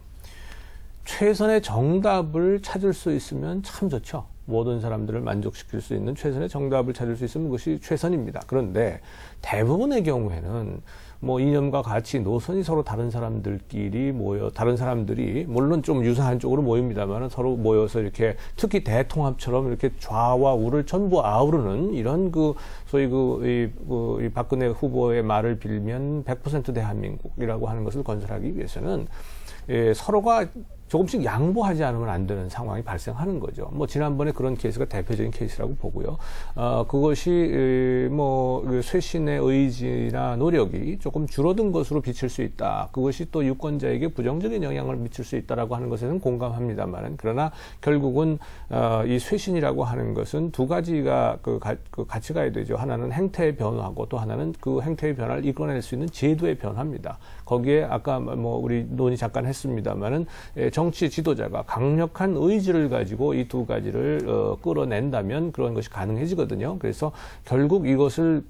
최선의 정답을 찾을 수 있으면 참 좋죠. 모든 사람들을 만족시킬 수 있는 최선의 정답을 찾을 수 있으면 그것이 최선입니다. 그런데 대부분의 경우에는 이념과 가치, 노선이 서로 다른 사람들끼리 다른 사람들이 물론 좀 유사한 쪽으로 모입니다만 서로 모여서 이렇게 특히 대통합처럼 이렇게 좌와 우를 전부 아우르는 이런 소위 이 박근혜 후보의 말을 빌면 100% 대한민국이라고 하는 것을 건설하기 위해서는 서로가 조금씩 양보하지 않으면 안 되는 상황이 발생하는 거죠. 뭐 지난번에 그런 케이스가 대표적인 케이스라고 보고요. 그것이 뭐 쇄신의 의지나 노력이 조금 줄어든 것으로 비칠 수 있다. 그것이 또 유권자에게 부정적인 영향을 미칠 수 있다라고 하는 것에는 공감합니다만, 그러나 결국은 이 쇄신이라고 하는 것은 두 가지가 같이 가야 되죠. 하나는 행태의 변화고 또 하나는 그 행태의 변화를 이끌어낼 수 있는 제도의 변화입니다. 거기에 아까 뭐 우리 논의 잠깐 했습니다만은 정치 지도자가 강력한 의지를 가지고 이 두 가지를 끌어낸다면 그런 것이 가능해지거든요. 그래서 결국 이것을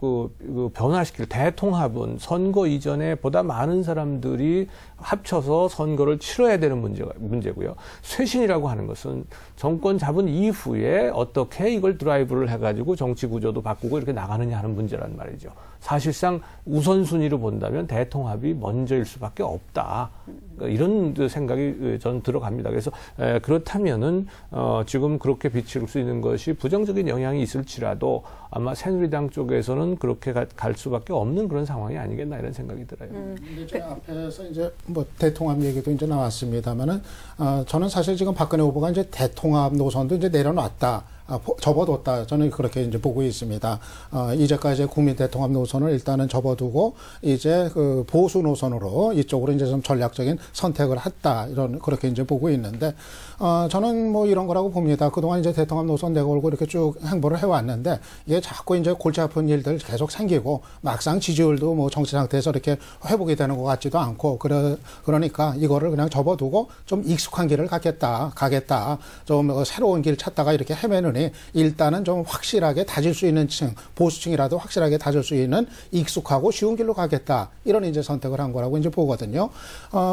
변화시킬 대통합은 선거 이전에 보다 많은 사람들이 합쳐서 선거를 치러야 되는 문제고요. 쇄신이라고 하는 것은 정권 잡은 이후에 어떻게 이걸 드라이브를 해가지고 정치 구조도 바꾸고 이렇게 나가느냐 하는 문제란 말이죠. 사실상 우선순위로 본다면 대통합이 먼저일 수밖에 없다. 이런 생각이 저는 들어갑니다. 그래서 그렇다면은 지금 그렇게 비칠 수 있는 것이 부정적인 영향이 있을지라도 아마 새누리당 쪽에서는 그렇게 갈 수밖에 없는 그런 상황이 아니겠나 이런 생각이 들어요. 근데 제 앞에서 이제 뭐 대통합 얘기도 이제 나왔습니다만은 저는 사실 지금 박근혜 후보가 이제 대통합 노선도 이제 내려놨다. 접어뒀다. 저는 그렇게 이제 보고 있습니다. 이제까지 국민 대통합 노선을 일단은 접어두고 이제 그 보수 노선으로 이쪽으로 이제 좀 전략적인 선택을 했다. 그렇게 이제 보고 있는데, 저는 뭐 이런 거라고 봅니다. 그동안 이제 대통합 노선 내걸고 이렇게 쭉 행보를 해왔는데, 이게 자꾸 이제 골치 아픈 일들 계속 생기고, 막상 지지율도 뭐 정치 상태에서 이렇게 회복이 되는 것 같지도 않고, 그러니까 이거를 그냥 접어두고 좀 익숙한 길을 가겠다. 좀 새로운 길 찾다가 이렇게 헤매는 일단은 좀 확실하게 다질 수 있는 층, 보수층이라도 확실하게 다질 수 있는 익숙하고 쉬운 길로 가겠다. 이런 이제 선택을 한 거라고 이제 보거든요.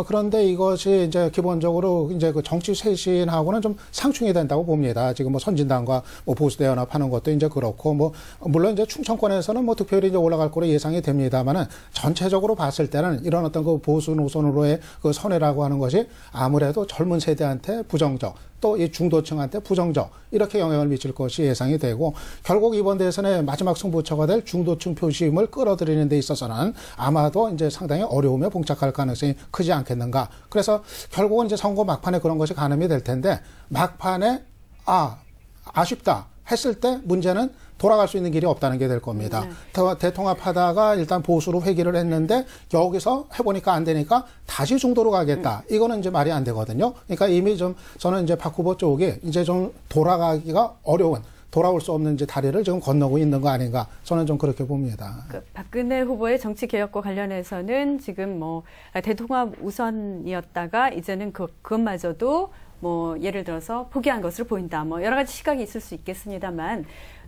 그런데 이것이 이제 기본적으로 이제 그 정치 쇄신하고는 좀 상충이 된다고 봅니다. 지금 뭐 선진당과 뭐 보수대연합 하는 것도 이제 그렇고, 뭐, 물론 이제 충청권에서는 뭐 득표율이 이제 올라갈 거로 예상이 됩니다만은 전체적으로 봤을 때는 이런 어떤 그 보수 노선으로의 그 선회라고 하는 것이 아무래도 젊은 세대한테 부정적, 또 이 중도층한테 부정적, 이렇게 영향을 미칠 것이 예상이 되고, 결국 이번 대선의 마지막 승부처가 될 중도층 표심을 끌어들이는 데 있어서는 아마도 이제 상당히 어려움에 봉착할 가능성이 크지 않겠는가. 그래서 결국은 이제 선거 막판에 그런 것이 가늠이 될 텐데, 막판에 아쉽다 했을 때 문제는 돌아갈 수 있는 길이 없다는 게 될 겁니다. 대통합하다가 일단 보수로 회귀를 했는데 여기서 해보니까 안 되니까 다시 중도로 가겠다. 이거는 이제 말이 안 되거든요. 그러니까 이미 좀 저는 이제 박 후보 쪽이 이제 좀 돌아가기가 어려운, 돌아올 수 없는 이제 다리를 지금 건너고 있는 거 아닌가. 저는 좀 그렇게 봅니다. 박근혜 후보의 정치 개혁과 관련해서는 지금 뭐 대통합 우선이었다가 이제는 그것마저도 뭐 예를 들어서 포기한 것으로 보인다. 뭐 여러 가지 시각이 있을 수 있겠습니다만,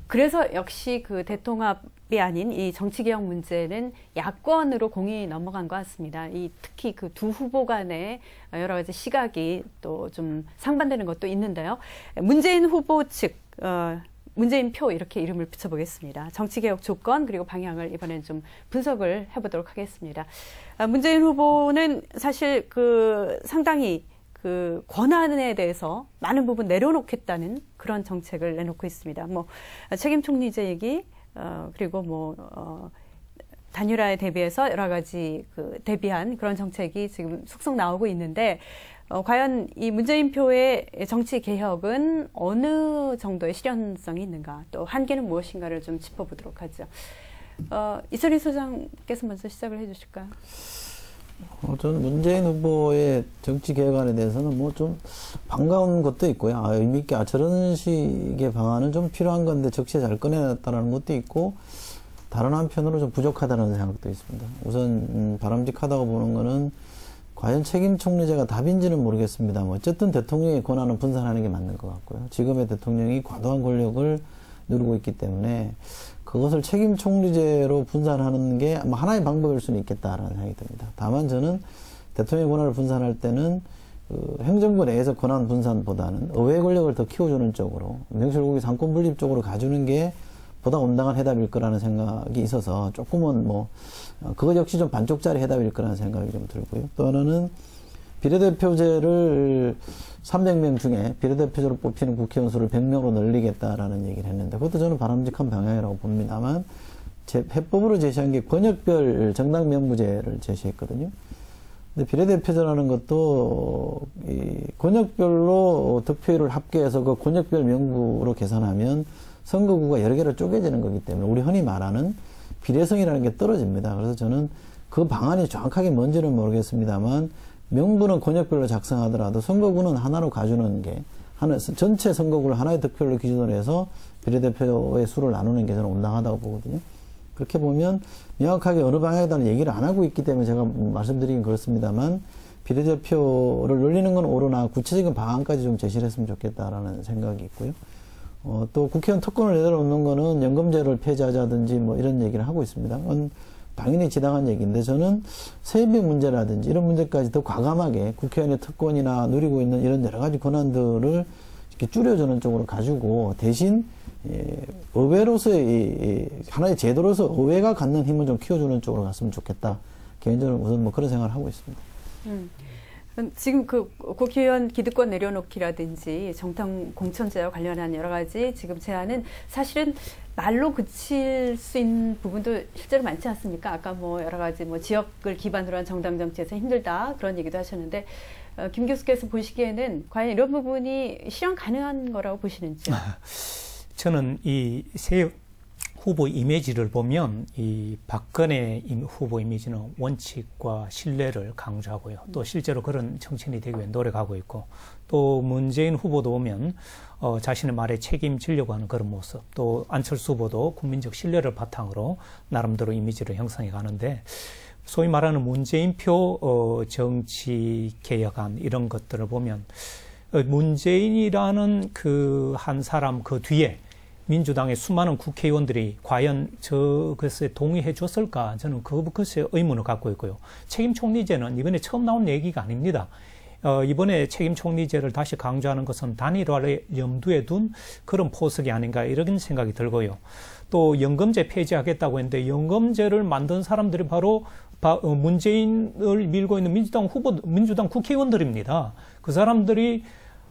그래서 역시 그 대통합이 아닌 이 정치개혁 문제는 야권으로 공이 넘어간 것 같습니다. 특히 그 두 후보 간의 여러 가지 시각이 또 좀 상반되는 것도 있는데요. 문재인 후보 측, 문재인 표 이렇게 이름을 붙여보겠습니다. 정치개혁 조건 그리고 방향을 이번엔 좀 분석을 해보도록 하겠습니다. 문재인 후보는 사실 상당히 그 권한에 대해서 많은 부분 내려놓겠다는 그런 정책을 내놓고 있습니다. 뭐 책임 총리제 얘기, 그리고 뭐 단일화에 대비해서 여러 가지 대비한 그런 정책이 지금 속속 나오고 있는데, 과연 이 문재인 표의 정치 개혁은 어느 정도의 실현성이 있는가, 또 한계는 무엇인가를 좀 짚어보도록 하죠. 이철희 소장께서 먼저 시작을 해주실까요? 저는 문재인 후보의 정치 개혁안에 대해서는 뭐 좀 반가운 것도 있고요. 의미있게, 저런 식의 방안은 좀 필요한 건데 적시에 잘 꺼내놨다는 것도 있고, 다른 한편으로 좀 부족하다는 생각도 있습니다. 우선, 바람직하다고 보는 거는 과연 책임 총리제가 답인지는 모르겠습니다만, 어쨌든 대통령의 권한을 분산하는 게 맞는 것 같고요. 지금의 대통령이 과도한 권력을 누리고 있기 때문에 그것을 책임 총리제로 분산하는 게 아마 하나의 방법일 수는 있겠다라는 생각이 듭니다. 다만 저는 대통령의 권한을 분산할 때는 행정부 내에서 권한 분산보다는 의회 권력을 더 키워주는 쪽으로, 명실공히 상권 분립 쪽으로 가주는 게 보다 온당한 해답일 거라는 생각이 있어서 조금은 그것 역시 좀 반쪽짜리 해답일 거라는 생각이 좀 들고요. 또 하나는 비례대표제를 300명 중에 비례대표제로 뽑히는 국회의원 수를 100명으로 늘리겠다라는 얘기를 했는데, 그것도 저는 바람직한 방향이라고 봅니다만, 해법으로 제시한 게 권역별 정당 명부제를 제시했거든요. 근데 비례대표제라는 것도 이 권역별로 득표율을 합계해서 그 권역별 명부로 계산하면 선거구가 여러 개로 쪼개지는 거기 때문에 우리 흔히 말하는 비례성이라는 게 떨어집니다. 그래서 저는 그 방안이 정확하게 뭔지는 모르겠습니다만 명부는 권역별로 작성하더라도 선거구는 하나로 가주는 게 전체 선거구를 하나의 득표율로 기준으로 해서 비례대표의 수를 나누는 게 저는 온당하다고 보거든요. 그렇게 보면 명확하게 어느 방향이라는 얘기를 안 하고 있기 때문에 제가 말씀드리긴 그렇습니다만 비례대표를 늘리는 건 옳으나 구체적인 방안까지 좀 제시를 했으면 좋겠다라는 생각이 있고요. 또 국회의원 특권을 내려놓는 거는 연금제를 폐지하자든지 뭐 이런 얘기를 하고 있습니다. 그건 당연히 지당한 얘기인데 저는 세비 문제라든지 이런 문제까지 더 과감하게 국회의원의 특권이나 누리고 있는 이런 여러 가지 권한들을 이렇게 줄여주는 쪽으로 가지고 대신 의회로서의 하나의 제도로서 의회가 갖는 힘을 좀 키워주는 쪽으로 갔으면 좋겠다. 개인적으로 우선 뭐 그런 생각을 하고 있습니다. 지금 그 국회의원 기득권 내려놓기라든지 정당 공천제와 관련한 여러 가지 지금 제안은 사실은 말로 그칠 수 있는 부분도 실제로 많지 않습니까? 아까 뭐 여러 가지 뭐 지역을 기반으로 한 정당 정치에서 힘들다 그런 얘기도 하셨는데 김 교수께서 보시기에는 과연 이런 부분이 실현 가능한 거라고 보시는지요? 저는 이 세 후보 이미지를 보면 이 박근혜 후보 이미지는 원칙과 신뢰를 강조하고요. 또 실제로 그런 정치인이 되기 위해 노력하고 있고 또 문재인 후보도 보면 자신의 말에 책임지려고 하는 그런 모습 또 안철수 후보도 국민적 신뢰를 바탕으로 나름대로 이미지를 형성해 가는데 소위 말하는 문재인표 정치 개혁안 이런 것들을 보면 문재인이라는 그 한 사람 그 뒤에 민주당의 수많은 국회의원들이 과연 저것에 동의해 줬을까? 저는 그것에 의문을 갖고 있고요. 책임 총리제는 이번에 처음 나온 얘기가 아닙니다. 이번에 책임 총리제를 다시 강조하는 것은 단일화를 염두에 둔 그런 포석이 아닌가 이런 생각이 들고요. 또 연금제 폐지하겠다고 했는데 연금제를 만든 사람들이 바로 문재인을 밀고 있는 민주당 국회의원들입니다. 그 사람들이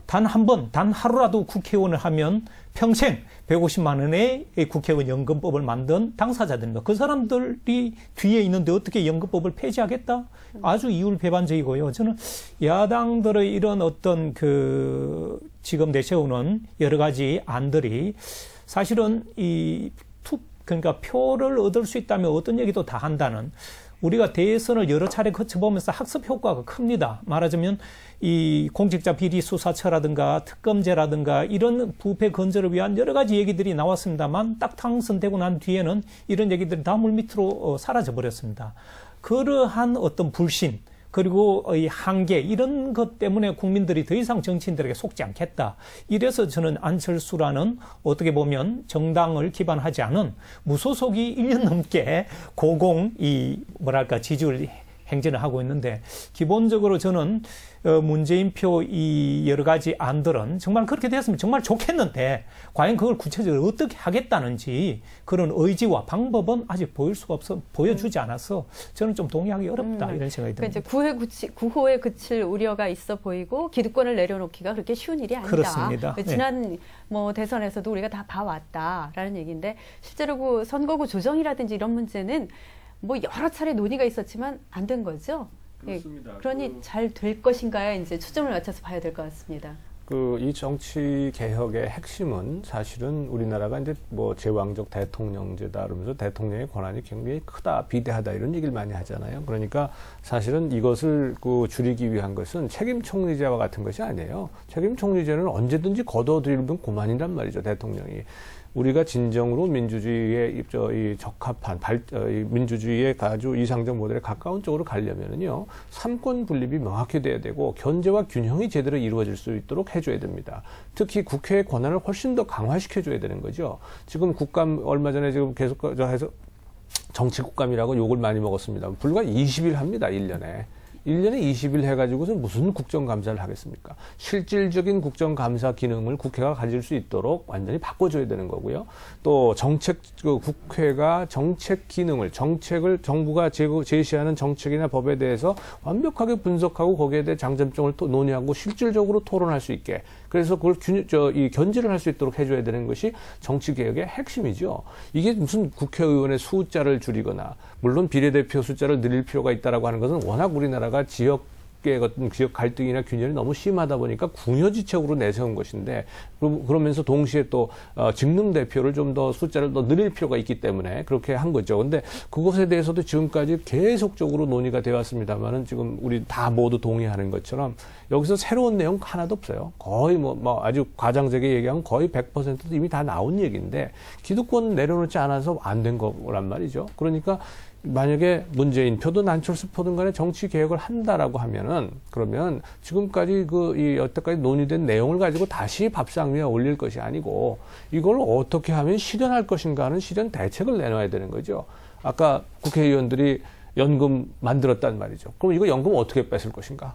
단 한 번, 단 하루라도 국회의원을 하면 평생 150만 원의 국회의원 연금법을 만든 당사자들입니다. 그 사람들이 뒤에 있는데 어떻게 연금법을 폐지하겠다? 아주 이율배반적이고요. 저는 야당들의 이런 어떤 지금 내세우는 여러 가지 안들이 사실은 그러니까 표를 얻을 수 있다면 어떤 얘기도 다 한다는 우리가 대선을 여러 차례 거쳐보면서 학습 효과가 큽니다. 말하자면 이 공직자 비리 수사처라든가 특검제라든가 이런 부패 건절을 위한 여러 가지 얘기들이 나왔습니다만 딱 당선되고 난 뒤에는 이런 얘기들이 다 물밑으로 사라져 버렸습니다. 그러한 어떤 불신 그리고 이 한계 이런 것 때문에 국민들이 더 이상 정치인들에게 속지 않겠다. 이래서 저는 안철수라는 어떻게 보면 정당을 기반하지 않은 무소속이 1년 넘게 지지율 행진을 하고 있는데 기본적으로 저는 문재인표 이 여러 가지 안들은 정말 그렇게 됐으면 정말 좋겠는데 과연 그걸 구체적으로 어떻게 하겠다는지 그런 의지와 방법은 아직 보여주지 않아서 저는 좀 동의하기 어렵다 이런 생각이 듭니다. 그러니까 이제 구호에 그칠 우려가 있어 보이고 기득권을 내려놓기가 그렇게 쉬운 일이 아니다. 그렇습니다. 지난 대선에서도 우리가 다 봐왔다라는 얘기인데 실제로 그 선거구 조정이라든지 이런 문제는 여러 차례 논의가 있었지만 안 된 거죠. 그렇습니다. 그러니 잘 될 것인가에 이제 초점을 맞춰서 봐야 될 것 같습니다. 이 정치 개혁의 핵심은 사실은 우리나라가 이제 제왕적 대통령제다 그러면서 대통령의 권한이 굉장히 크다, 비대하다 이런 얘기를 많이 하잖아요. 그러니까 사실은 이것을 줄이기 위한 것은 책임 총리제와 같은 것이 아니에요. 책임 총리제는 언제든지 거둬들이면 고만이란 말이죠, 대통령이. 우리가 진정으로 민주주의에 적합한 민주주의의 아주 이상적 모델에 가까운 쪽으로 가려면은요, 삼권 분립이 명확히 돼야 되고 견제와 균형이 제대로 이루어질 수 있도록 해줘야 됩니다. 특히 국회의 권한을 훨씬 더 강화시켜줘야 되는 거죠. 지금 국감 얼마 전에 지금 계속 해서 정치 국감이라고 욕을 많이 먹었습니다. 불과 20일 합니다, 1년에. 1년에 20일 해가지고서 무슨 국정감사를 하겠습니까? 실질적인 국정감사 기능을 국회가 가질 수 있도록 완전히 바꿔줘야 되는 거고요. 또 국회가 정책 기능을, 정부가 제시하는 정책이나 법에 대해서 완벽하게 분석하고 거기에 대해 장점점을 또 논의하고 실질적으로 토론할 수 있게 그래서 그걸 견제를 할 수 있도록 해줘야 되는 것이 정치개혁의 핵심이죠. 이게 무슨 국회의원의 숫자를 줄이거나, 물론 비례대표 숫자를 늘릴 필요가 있다라고 하는 것은 워낙 우리나라가 지역 갈등이나 균열이 너무 심하다 보니까 궁여지책으로 내세운 것인데, 그러면서 동시에 또 직능 대표를 좀 더 숫자를 더 늘릴 필요가 있기 때문에 그렇게 한 거죠. 근데 그것에 대해서도 지금까지 계속적으로 논의가 되어 왔습니다만은 지금 우리 다 모두 동의하는 것처럼 여기서 새로운 내용 하나도 없어요. 거의 뭐 아주 과장되게 얘기하면 거의 100%도 이미 다 나온 얘기인데 기득권 내려놓지 않아서 안 된 거란 말이죠. 그러니까 만약에 문재인 표든 안철수 표든 간에 정치 개혁을 한다라고 하면은, 그러면 지금까지 여태까지 논의된 내용을 가지고 다시 밥상 위에 올릴 것이 아니고 이걸 어떻게 하면 실현할 것인가 하는 실현 대책을 내놔야 되는 거죠. 아까 국회의원들이 연금 만들었단 말이죠. 그럼 이거 연금 어떻게 뺏을 것인가?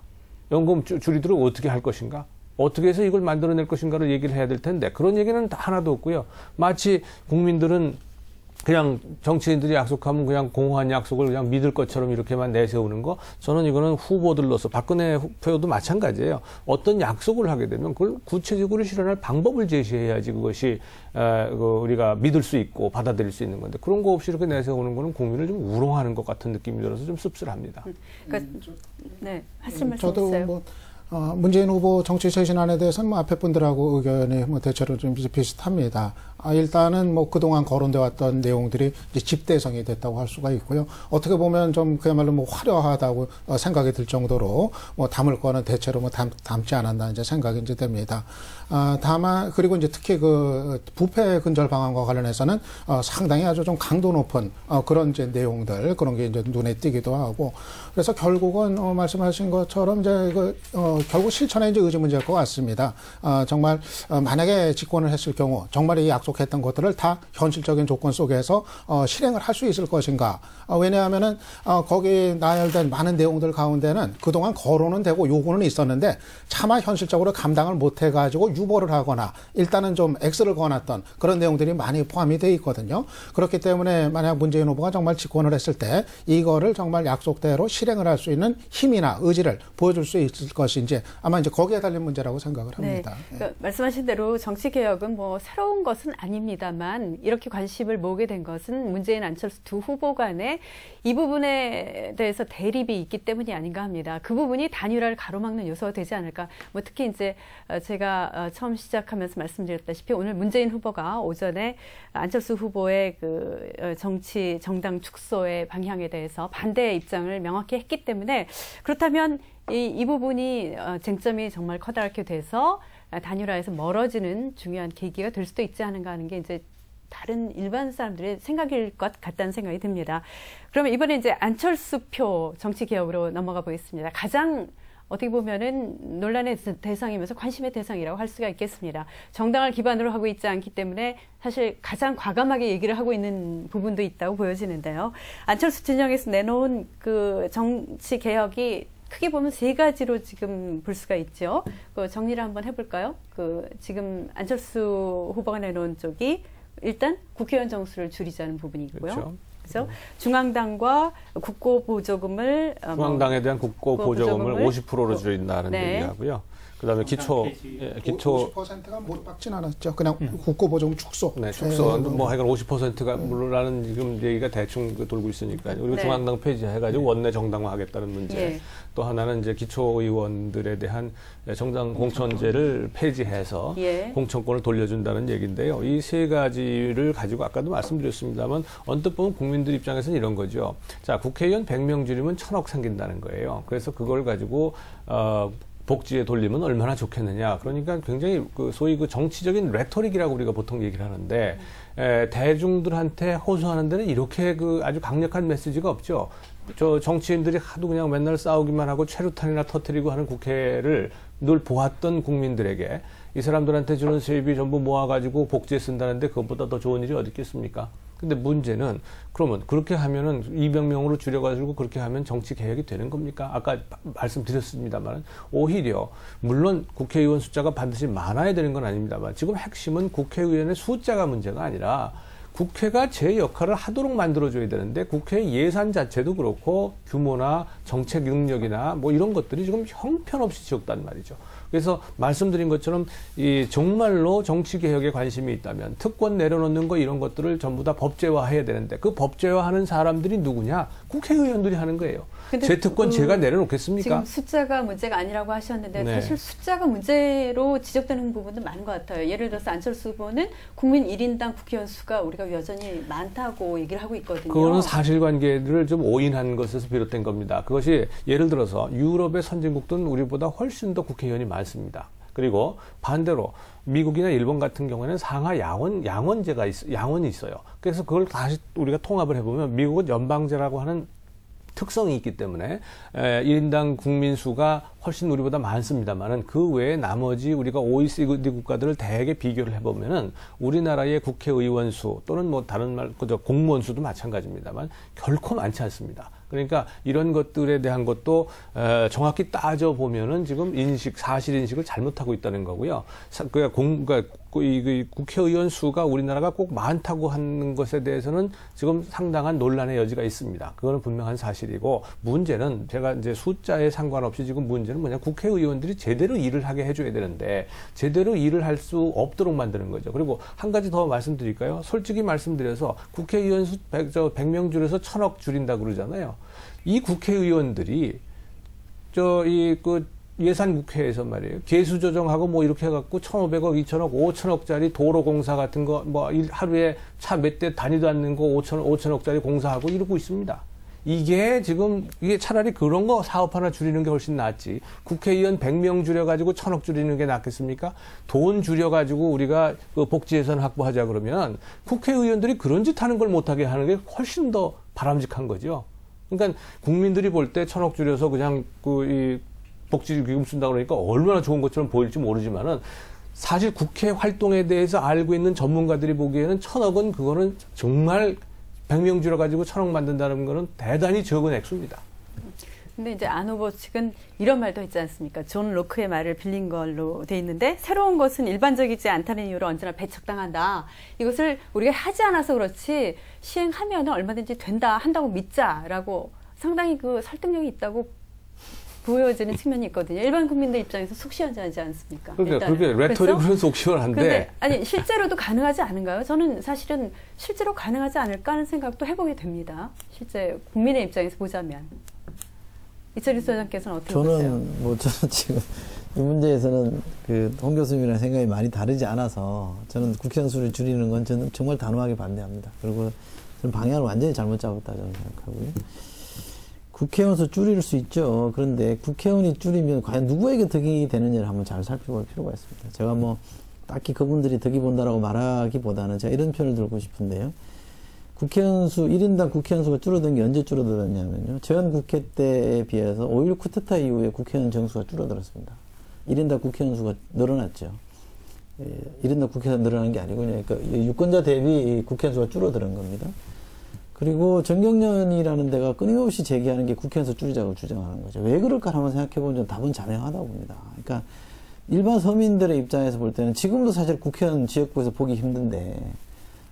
연금 줄이도록 어떻게 할 것인가? 어떻게 해서 이걸 만들어낼 것인가를 얘기를 해야 될 텐데 그런 얘기는 하나도 없고요. 마치 국민들은 그냥 정치인들이 약속하면 그냥 공허한 약속을 그냥 믿을 것처럼 이렇게만 내세우는 거, 저는 이거는 후보들로서 박근혜 후보도 마찬가지예요. 어떤 약속을 하게 되면 그걸 구체적으로 실현할 방법을 제시해야지 그것이 우리가 믿을 수 있고 받아들일 수 있는 건데, 그런 거 없이 이렇게 내세우는 거는 국민을 좀 우롱하는 것 같은 느낌이 들어서 좀 씁쓸합니다. 그러니까 네, 하실 말씀 저도 있어요? 문재인 후보 정치 쇄신안에 대해서는 앞에 분들하고 의견이 대체로 좀 비슷합니다. 일단은 그동안 거론돼 왔던 내용들이 이제 집대성이 됐다고 할 수가 있고요. 어떻게 보면 좀 그야말로 화려하다고 생각이 들 정도로 담을 거는 대체로 담지 않았나 이제 생각이 이제 됩니다. 다만 그리고 이제 특히 부패 근절 방안과 관련해서는 상당히 아주 좀 강도 높은 그런 이제 내용들, 그런 게 이제 눈에 띄기도 하고, 그래서 결국은 말씀하신 것처럼 이제 결국 실천에 이제 의지 문제일 것 같습니다. 정말 만약에 집권을 했을 경우 정말 이 약속했던 것들을 다 현실적인 조건 속에서 실행을 할 수 있을 것인가? 왜냐하면은 거기 나열된 많은 내용들 가운데는 그동안 거론은 되고 요구는 있었는데 차마 현실적으로 감당을 못 해가지고 유보를 하거나 일단은 좀 X를 거놨던 그런 내용들이 많이 포함이 돼 있거든요. 그렇기 때문에 만약 문재인 후보가 정말 집권을 했을 때 이거를 정말 약속대로 실행을 할 수 있는 힘이나 의지를 보여줄 수 있을 것인지 아마 이제 거기에 달린 문제라고 생각을 합니다. 네. 그러니까 말씀하신 대로 정치 개혁은 새로운 것은 아닙니다만 이렇게 관심을 모으게 된 것은 문재인 안철수 두 후보 간에 이 부분에 대해서 대립이 있기 때문이 아닌가 합니다. 그 부분이 단일화를 가로막는 요소가 되지 않을까. 특히 이제 제가 처음 시작하면서 말씀드렸다시피 오늘 문재인 후보가 오전에 안철수 후보의 정당 축소의 방향에 대해서 반대의 입장을 명확히 했기 때문에, 그렇다면 이 부분이 쟁점이 정말 커다랗게 돼서 단일화에서 멀어지는 중요한 계기가 될 수도 있지 않은가 하는 게 이제 다른 일반 사람들의 생각일 것 같다는 생각이 듭니다. 그러면 이번에 이제 안철수표 정치개혁으로 넘어가 보겠습니다. 가장 어떻게 보면은 논란의 대상이면서 관심의 대상이라고 할 수가 있겠습니다. 정당을 기반으로 하고 있지 않기 때문에 사실 가장 과감하게 얘기를 하고 있는 부분도 있다고 보여지는데요. 안철수 진영에서 내놓은 정치 개혁이 크게 보면 세 가지로 지금 볼 수가 있죠. 정리를 한번 해볼까요? 지금 안철수 후보가 내놓은 쪽이 일단 국회의원 정수를 줄이자는 부분이 있고요. 그렇죠? 중앙당과 국고보조금을 중앙당에 대한 국고보조금을 50%로 줄인다는 얘기하고요. 그다음에 기초 50%가 못 받진 않았죠. 그냥 국고보조금 축소. 네, 축소. 하여간 50%가 물론라는 지금 얘기가 대충 돌고 있으니까요. 그리고 중앙당 폐지해가지고 원내 정당화하겠다는 문제. 또 하나는 이제 기초의원들에 대한 정당 공천제를 폐지해서 공천권을 돌려준다는 얘기인데요. 이 세 가지를 가지고 아까도 말씀드렸습니다만 언뜻 보면 국민들 입장에서는 이런 거죠. 자, 국회의원 100명 줄이면 1,000억 생긴다는 거예요. 그래서 그걸 가지고 복지에 돌리면 얼마나 좋겠느냐. 그러니까 굉장히 소위 정치적인 레토릭이라고 우리가 보통 얘기를 하는데 대중들한테 호소하는 데는 이렇게 아주 강력한 메시지가 없죠. 정치인들이 하도 그냥 맨날 싸우기만 하고 최루탄이나 터뜨리고 하는 국회를 늘 보았던 국민들에게 이 사람들한테 주는 세입이 전부 모아가지고 복지에 쓴다는데 그것보다 더 좋은 일이 어디 있겠습니까? 근데 문제는 그러면 그렇게 하면은 200명으로 줄여가지고 그렇게 하면 정치 개혁이 되는 겁니까? 아까 말씀드렸습니다만 오히려 물론 국회의원 숫자가 반드시 많아야 되는 건 아닙니다만 지금 핵심은 국회의원의 숫자가 문제가 아니라 국회가 제 역할을 하도록 만들어줘야 되는데 국회 예산 자체도 그렇고 규모나 정책 능력이나 이런 것들이 지금 형편없이 적단 말이죠. 그래서 말씀드린 것처럼 이 정말로 정치 개혁에 관심이 있다면 특권 내려놓는 거 이런 것들을 전부 다 법제화해야 되는데 그 법제화하는 사람들이 누구냐? 국회의원들이 하는 거예요. 제 특권 제가 내려놓겠습니까? 지금 숫자가 문제가 아니라고 하셨는데 네. 사실 숫자가 문제로 지적되는 부분도 많은 것 같아요. 예를 들어서 안철수 후보는 국민 1인당 국회의원 수가 우리가 여전히 많다고 얘기를 하고 있거든요. 그거는 사실관계를 좀 오인한 것에서 비롯된 겁니다. 그것이 예를 들어서 유럽의 선진국들은 우리보다 훨씬 더 국회의원이 많습니다. 그리고 반대로 미국이나 일본 같은 경우에는 상하 양원이 있어요. 그래서 그걸 다시 우리가 통합을 해보면 미국은 연방제라고 하는 특성이 있기 때문에 1인당 국민 수가 훨씬 우리보다 많습니다만은 그 외에 나머지 우리가 OECD 국가들을 대개 비교를 해보면은 우리나라의 국회의원 수 또는 뭐 다른 말 그저 공무원 수도 마찬가지입니다만 결코 많지 않습니다. 그러니까 이런 것들에 대한 것도 정확히 따져 보면은 지금 사실 인식을 잘못하고 있다는 거고요. 국회의원 수가 우리나라가 꼭 많다고 하는 것에 대해서는 지금 상당한 논란의 여지가 있습니다. 그거는 분명한 사실이고 문제는 제가 이제 숫자에 상관없이 지금 문제는 뭐냐 국회의원들이 제대로 일을 하게 해줘야 되는데 제대로 일을 할 수 없도록 만드는 거죠. 그리고 한 가지 더 말씀드릴까요? 솔직히 말씀드려서 국회의원 수 100명 줄여서 1000억 줄인다 그러잖아요. 이 국회의원들이 예산국회에서 말이에요. 개수 조정하고 뭐 이렇게 해갖고 1,500억, 2,000억, 5,000억짜리 도로공사 같은 거 뭐 하루에 차 몇 대 다니도 않는 거 5,000억짜리 공사하고 이러고 있습니다. 이게 차라리 그런 거 사업 하나 줄이는 게 훨씬 낫지. 국회의원 100명 줄여가지고 1,000억 줄이는 게 낫겠습니까? 돈 줄여가지고 우리가 그 복지 예산 확보하자 그러면 국회의원들이 그런 짓 하는 걸 못하게 하는 게 훨씬 더 바람직한 거죠. 그러니까 국민들이 볼 때 1,000억 줄여서 그냥 복지기금 쓴다 그러니까 얼마나 좋은 것처럼 보일지 모르지만은 사실 국회 활동에 대해서 알고 있는 전문가들이 보기에는 1,000억은 그거는 정말 100명 줄여가지고 1,000억 만든다는 거는 대단히 적은 액수입니다. 근데 이제 안 후보 측은 이런 말도 했지 않습니까? 존 로크의 말을 빌린 걸로 돼 있는데 새로운 것은 일반적이지 않다는 이유로 언제나 배척당한다. 이것을 우리가 하지 않아서 그렇지 시행하면 얼마든지 한다고 믿자라고 상당히 그 설득력이 있다고 보여지는 측면이 있거든요. 일반 국민들 입장에서 속 시원하지 않습니까? 그러니까 그게 레토릭은 속 시원한데. 아니 실제로도 가능하지 않은가요? 저는 사실은 실제로 가능하지 않을까 하는 생각도 해보게 됩니다. 실제 국민의 입장에서 보자면. 이철희 소장께서는 어떻게 보세요? 저는 지금 이 문제에서는 홍 교수님이랑 생각이 많이 다르지 않아서 저는 국회의원 수를 줄이는 건 저는 정말 단호하게 반대합니다. 그리고 저는 방향을 완전히 잘못 잡았다 저는 생각하고요. 국회의원 수 줄일 수 있죠. 그런데 국회의원이 줄이면 과연 누구에게 득이 되느냐를 한번 잘 살펴볼 필요가 있습니다. 제가 딱히 그분들이 득이 본다라고 말하기보다는 제가 이런 표현을 들고 싶은데요. 국회의원 수, 1인당 국회의원 수가 줄어든 게 언제 줄어들었냐면요. 전 국회 때에 비해서 5.16 쿠데타 이후에 국회의원 정수가 줄어들었습니다. 1인당 국회의원 수가 늘어났죠. 1인당 국회의원 늘어난 게 아니고, 그러니까 유권자 대비 국회의원 수가 줄어드는 겁니다. 그리고 정경련이라는 데가 끊임없이 제기하는 게 국회의원 수 줄이자고 주장하는 거죠. 왜 그럴까 한번 생각해보면 답은 자명하다고 봅니다. 그러니까 일반 서민들의 입장에서 볼 때는 지금도 사실 국회의원 지역구에서 보기 힘든데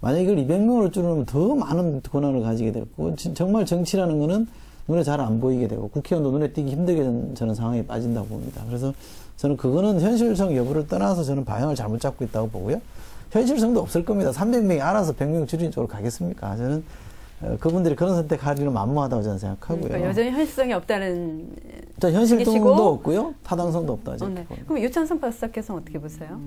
만약에 이걸 200명으로 줄이면 더 많은 권한을 가지게 되고 정말 정치라는 거는 눈에 잘 안 보이게 되고 국회의원도 눈에 띄기 힘들게 저는 상황에 빠진다고 봅니다. 그래서 저는 그거는 현실성 여부를 떠나서 저는 방향을 잘못 잡고 있다고 보고요. 현실성도 없을 겁니다. 300명이 알아서 100명 줄이는 쪽으로 가겠습니까? 저는 그분들이 그런 선택하기는 만무하다고 저는 생각하고요. 그러니까 여전히 현실성이 없다는 현실성도 없고요. 타당성도 없다. 네. 그럼 유찬성 박사께서는 어떻게 보세요?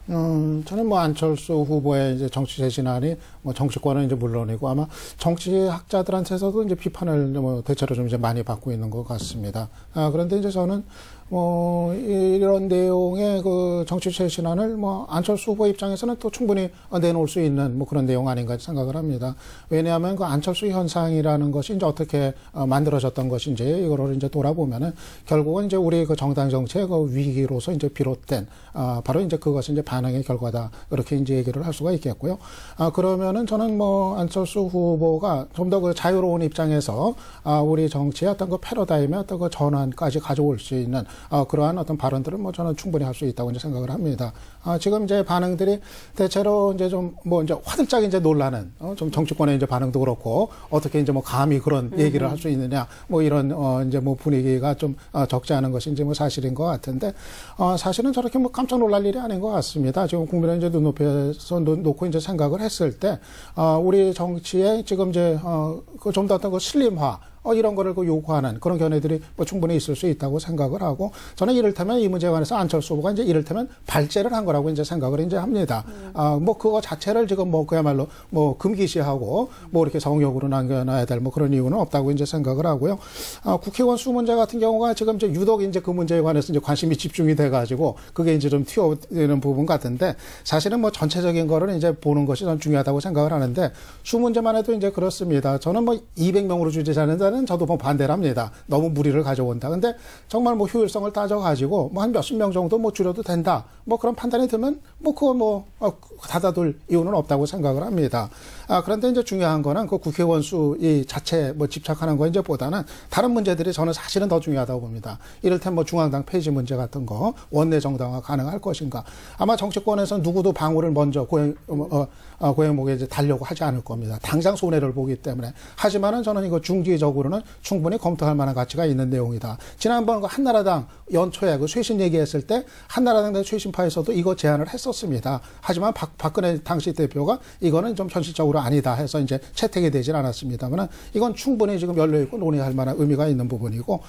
저는 안철수 후보의 이제 정치 재신안이 정치권은 이제 물론이고 아마 정치학자들한테서도 이제 비판을 대체로 좀 이제 많이 받고 있는 것 같습니다. 그런데 이제 저는 이런 내용의 정치 재신안을 안철수 후보 입장에서는 또 충분히 내놓을 수 있는 그런 내용 아닌가 생각을 합니다. 왜냐하면 안철수 현상이라는 것이 이제 어떻게 만들어졌던 것인지 이거를 이제 돌아보면은 결국은 이제 우리 정당 정치의 위기로서 이제 비롯된 바로 이제 그것이 이제 반응의 결과다. 이렇게 이제 얘기를 할 수가 있겠고요. 그러면은 저는 안철수 후보가 좀 더 자유로운 입장에서 우리 정치의 어떤 패러다임의 어떤 전환까지 가져올 수 있는 그러한 어떤 발언들은 뭐 저는 충분히 할 수 있다고 이제 생각을 합니다. 지금 이제 반응들이 대체로 이제 좀 뭐 이제 화들짝 이제 놀라는 좀 정치권의 이제 반응도 그렇고 어떻게 이제 뭐 감히 그런 얘기를 할 수 있느냐 뭐 이런 이제 뭐 분위기가 좀 적지 않은 것이 이제 뭐 사실인 것 같은데 사실은 저렇게 뭐 깜짝 놀랄 일이 아닌 것 같습니다. 지금 국민을 이제 눈높이에서 놓고 이제 생각을 했을 때 우리 정치에 지금 이제 그 좀 더 어떤 그 슬림화 이런 거를 요구하는 그런 견해들이 뭐 충분히 있을 수 있다고 생각을 하고 저는 이를테면 이 문제에 관해서 안철수 후보가 이제 이를테면 발제를 한 거라고 이제 생각을 이제 합니다. 뭐 그거 자체를 지금 뭐 그야말로 뭐 금기시하고 뭐 이렇게 성역으로 남겨놔야 될 뭐 그런 이유는 없다고 이제 생각을 하고요. 국회의원 수 문제 같은 경우가 지금 이제 유독 이제 그 문제에 관해서 이제 관심이 집중이 돼가지고 그게 이제 좀 튀어오르는 부분 같은데 사실은 뭐 전체적인 거를 이제 보는 것이 전 중요하다고 생각을 하는데 수 문제만 해도 이제 그렇습니다. 저는 뭐 200명으로 주재자는 저도 뭐 반대를 합니다. 너무 무리를 가져온다. 근데 정말 뭐 효율성을 따져가지고 뭐 한 몇십 명 정도 뭐 줄여도 된다. 뭐 그런 판단이 들면 뭐 그거 뭐 닫아둘 이유는 없다고 생각을 합니다. 그런데 이제 중요한 거는 그 국회의원 수 이 자체 뭐 집착하는 거 이제 보다는 다른 문제들이 저는 사실은 더 중요하다고 봅니다. 이를테면 뭐 중앙당 폐지 문제 같은 거 원내 정당화 가능할 것인가. 아마 정치권에서 누구도 방울을 먼저 고행목에 이제 달려고 하지 않을 겁니다. 당장 손해를 보기 때문에. 하지만은 저는 이거 중기적으로는 충분히 검토할 만한 가치가 있는 내용이다. 지난번 그 한나라당 연초에 그 쇄신 얘기했을 때 한나라당 내 쇄신파에서도 이거 제안을 했었습니다. 하지만 박근혜 당시 대표가 이거는 좀 현실적으로 아니다 해서 이제 채택이 되질 않았습니다만 이건 충분히 지금 열려있고 논의할 만한 의미가 있는 부분이고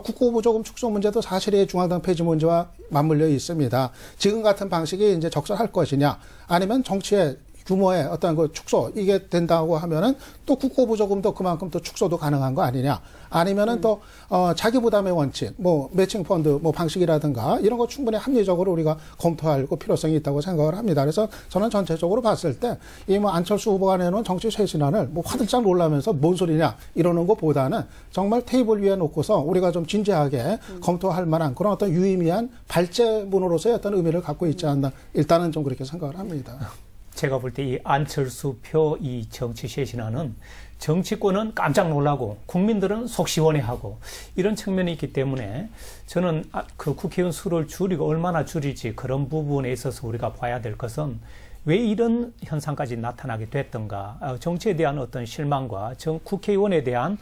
국고부 조금 축소 문제도 사실이 중앙당 폐지 문제와 맞물려 있습니다. 지금 같은 방식이 이제 적절할 것이냐 아니면 정치의 규모의 어떤 그 축소 이게 된다고 하면은 또 국고부 조금도 그만큼 또 축소도 가능한 거 아니냐 아니면은 또 자기 부담의 원칙 뭐 매칭 펀드 뭐 방식이라든가 이런 거 충분히 합리적으로 우리가 검토할 필요성이 있다고 생각을 합니다. 그래서 저는 전체적으로 봤을 때 이 뭐 안철수 후보가 내놓은 정치 쇄신안을 뭐 화들짝 놀라면서 뭔 소리냐 이러는 것보다는 정말 테이블 위에 놓고서 우리가 좀 진지하게 검토할 만한 그런 어떤 유의미한 발제문으로서의 어떤 의미를 갖고 있지 않나 일단은 좀 그렇게 생각을 합니다. 제가 볼 때 이 안철수 표 이 정치 쇄신안은 정치권은 깜짝 놀라고 국민들은 속 시원해하고 이런 측면이 있기 때문에 저는 그 국회의원 수를 줄이고 얼마나 줄일지 그런 부분에 있어서 우리가 봐야 될 것은 왜 이런 현상까지 나타나게 됐던가 정치에 대한 어떤 실망과 국회의원에 대한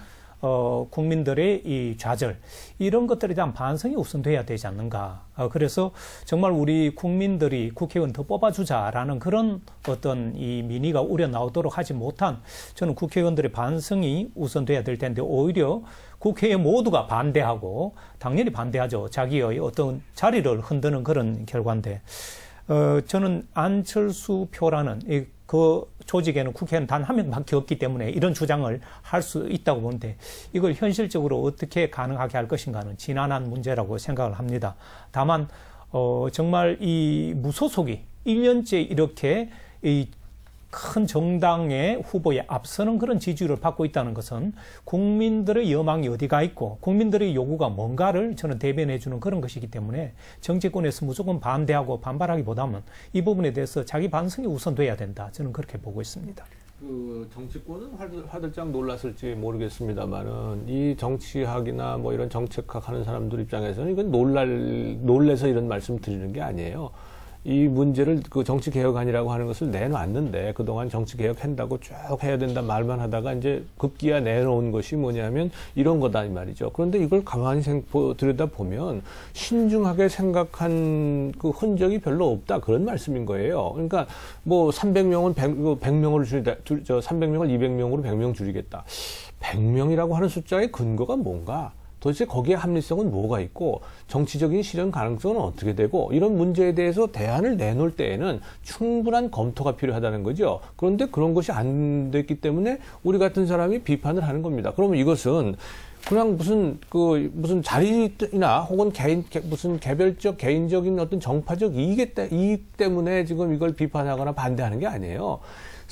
국민들의 이 좌절 이런 것들에 대한 반성이 우선돼야 되지 않는가. 그래서 정말 우리 국민들이 국회의원 더 뽑아주자라는 그런 어떤 이 민의가 우려 나오도록 하지 못한 저는 국회의원들의 반성이 우선돼야 될 텐데 오히려 국회의원 모두가 반대하고 당연히 반대하죠. 자기의 어떤 자리를 흔드는 그런 결과인데 저는 안철수 표라는 그 조직에는 국회의원 단 한 명밖에 없기 때문에 이런 주장을 할 수 있다고 보는데 이걸 현실적으로 어떻게 가능하게 할 것인가는 지난한 문제라고 생각을 합니다. 다만 정말 이 무소속이 1년째 이렇게 이 큰 정당의 후보에 앞서는 그런 지지율을 받고 있다는 것은 국민들의 여망이 어디가 있고 국민들의 요구가 뭔가를 저는 대변해 주는 그런 것이기 때문에 정치권에서 무조건 반대하고 반발하기보다는 이 부분에 대해서 자기 반성이 우선돼야 된다. 저는 그렇게 보고 있습니다. 그 정치권은 화들짝 놀랐을지 모르겠습니다만은 이 정치학이나 뭐 이런 정책학 하는 사람들 입장에서는 이건 놀래서 이런 말씀 드리는 게 아니에요. 이 문제를 그 정치 개혁안이라고 하는 것을 내놨는데 그동안 정치 개혁한다고 쭉 해야 된다 말만 하다가 이제 급기야 내놓은 것이 뭐냐면 이런 거다 이 말이죠. 그런데 이걸 가만히 들여다보면 신중하게 생각한 그 흔적이 별로 없다 그런 말씀인 거예요. 그러니까 뭐 300명은 100명으로 줄이다, 300명을 200명으로 100명 줄이겠다. 100명이라고 하는 숫자의 근거가 뭔가? 도대체 거기에 합리성은 뭐가 있고 정치적인 실현 가능성은 어떻게 되고 이런 문제에 대해서 대안을 내놓을 때에는 충분한 검토가 필요하다는 거죠. 그런데 그런 것이 안 됐기 때문에 우리 같은 사람이 비판을 하는 겁니다. 그러면 이것은 그냥 무슨 자리나 혹은 무슨 개별적 개인적인 어떤 정파적 이익 때문에 지금 이걸 비판하거나 반대하는 게 아니에요.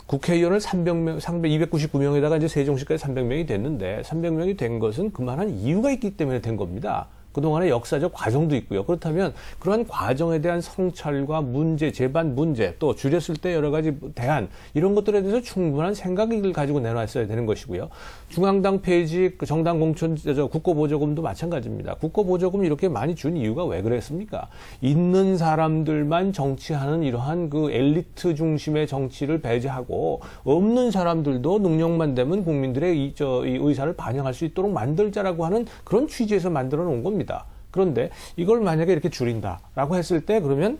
국회의원을 299명에다가 이제 세종시까지 300명이 됐는데 300명이 된 것은 그만한 이유가 있기 때문에 된 겁니다. 그동안의 역사적 과정도 있고요. 그렇다면 그러한 과정에 대한 성찰과 문제, 재반 문제, 또 줄였을 때 여러 가지 대안, 이런 것들에 대해서 충분한 생각을 가지고 내놨어야 되는 것이고요. 중앙당 폐지, 정당 공천, 국고보조금도 마찬가지입니다. 국고보조금 이렇게 많이 준 이유가 왜 그랬습니까? 있는 사람들만 정치하는 이러한 그 엘리트 중심의 정치를 배제하고 없는 사람들도 능력만 되면 국민들의 이 의사를 반영할 수 있도록 만들자라고 하는 그런 취지에서 만들어 놓은 겁니다. 그런데 이걸 만약에 이렇게 줄인다라고 했을 때 그러면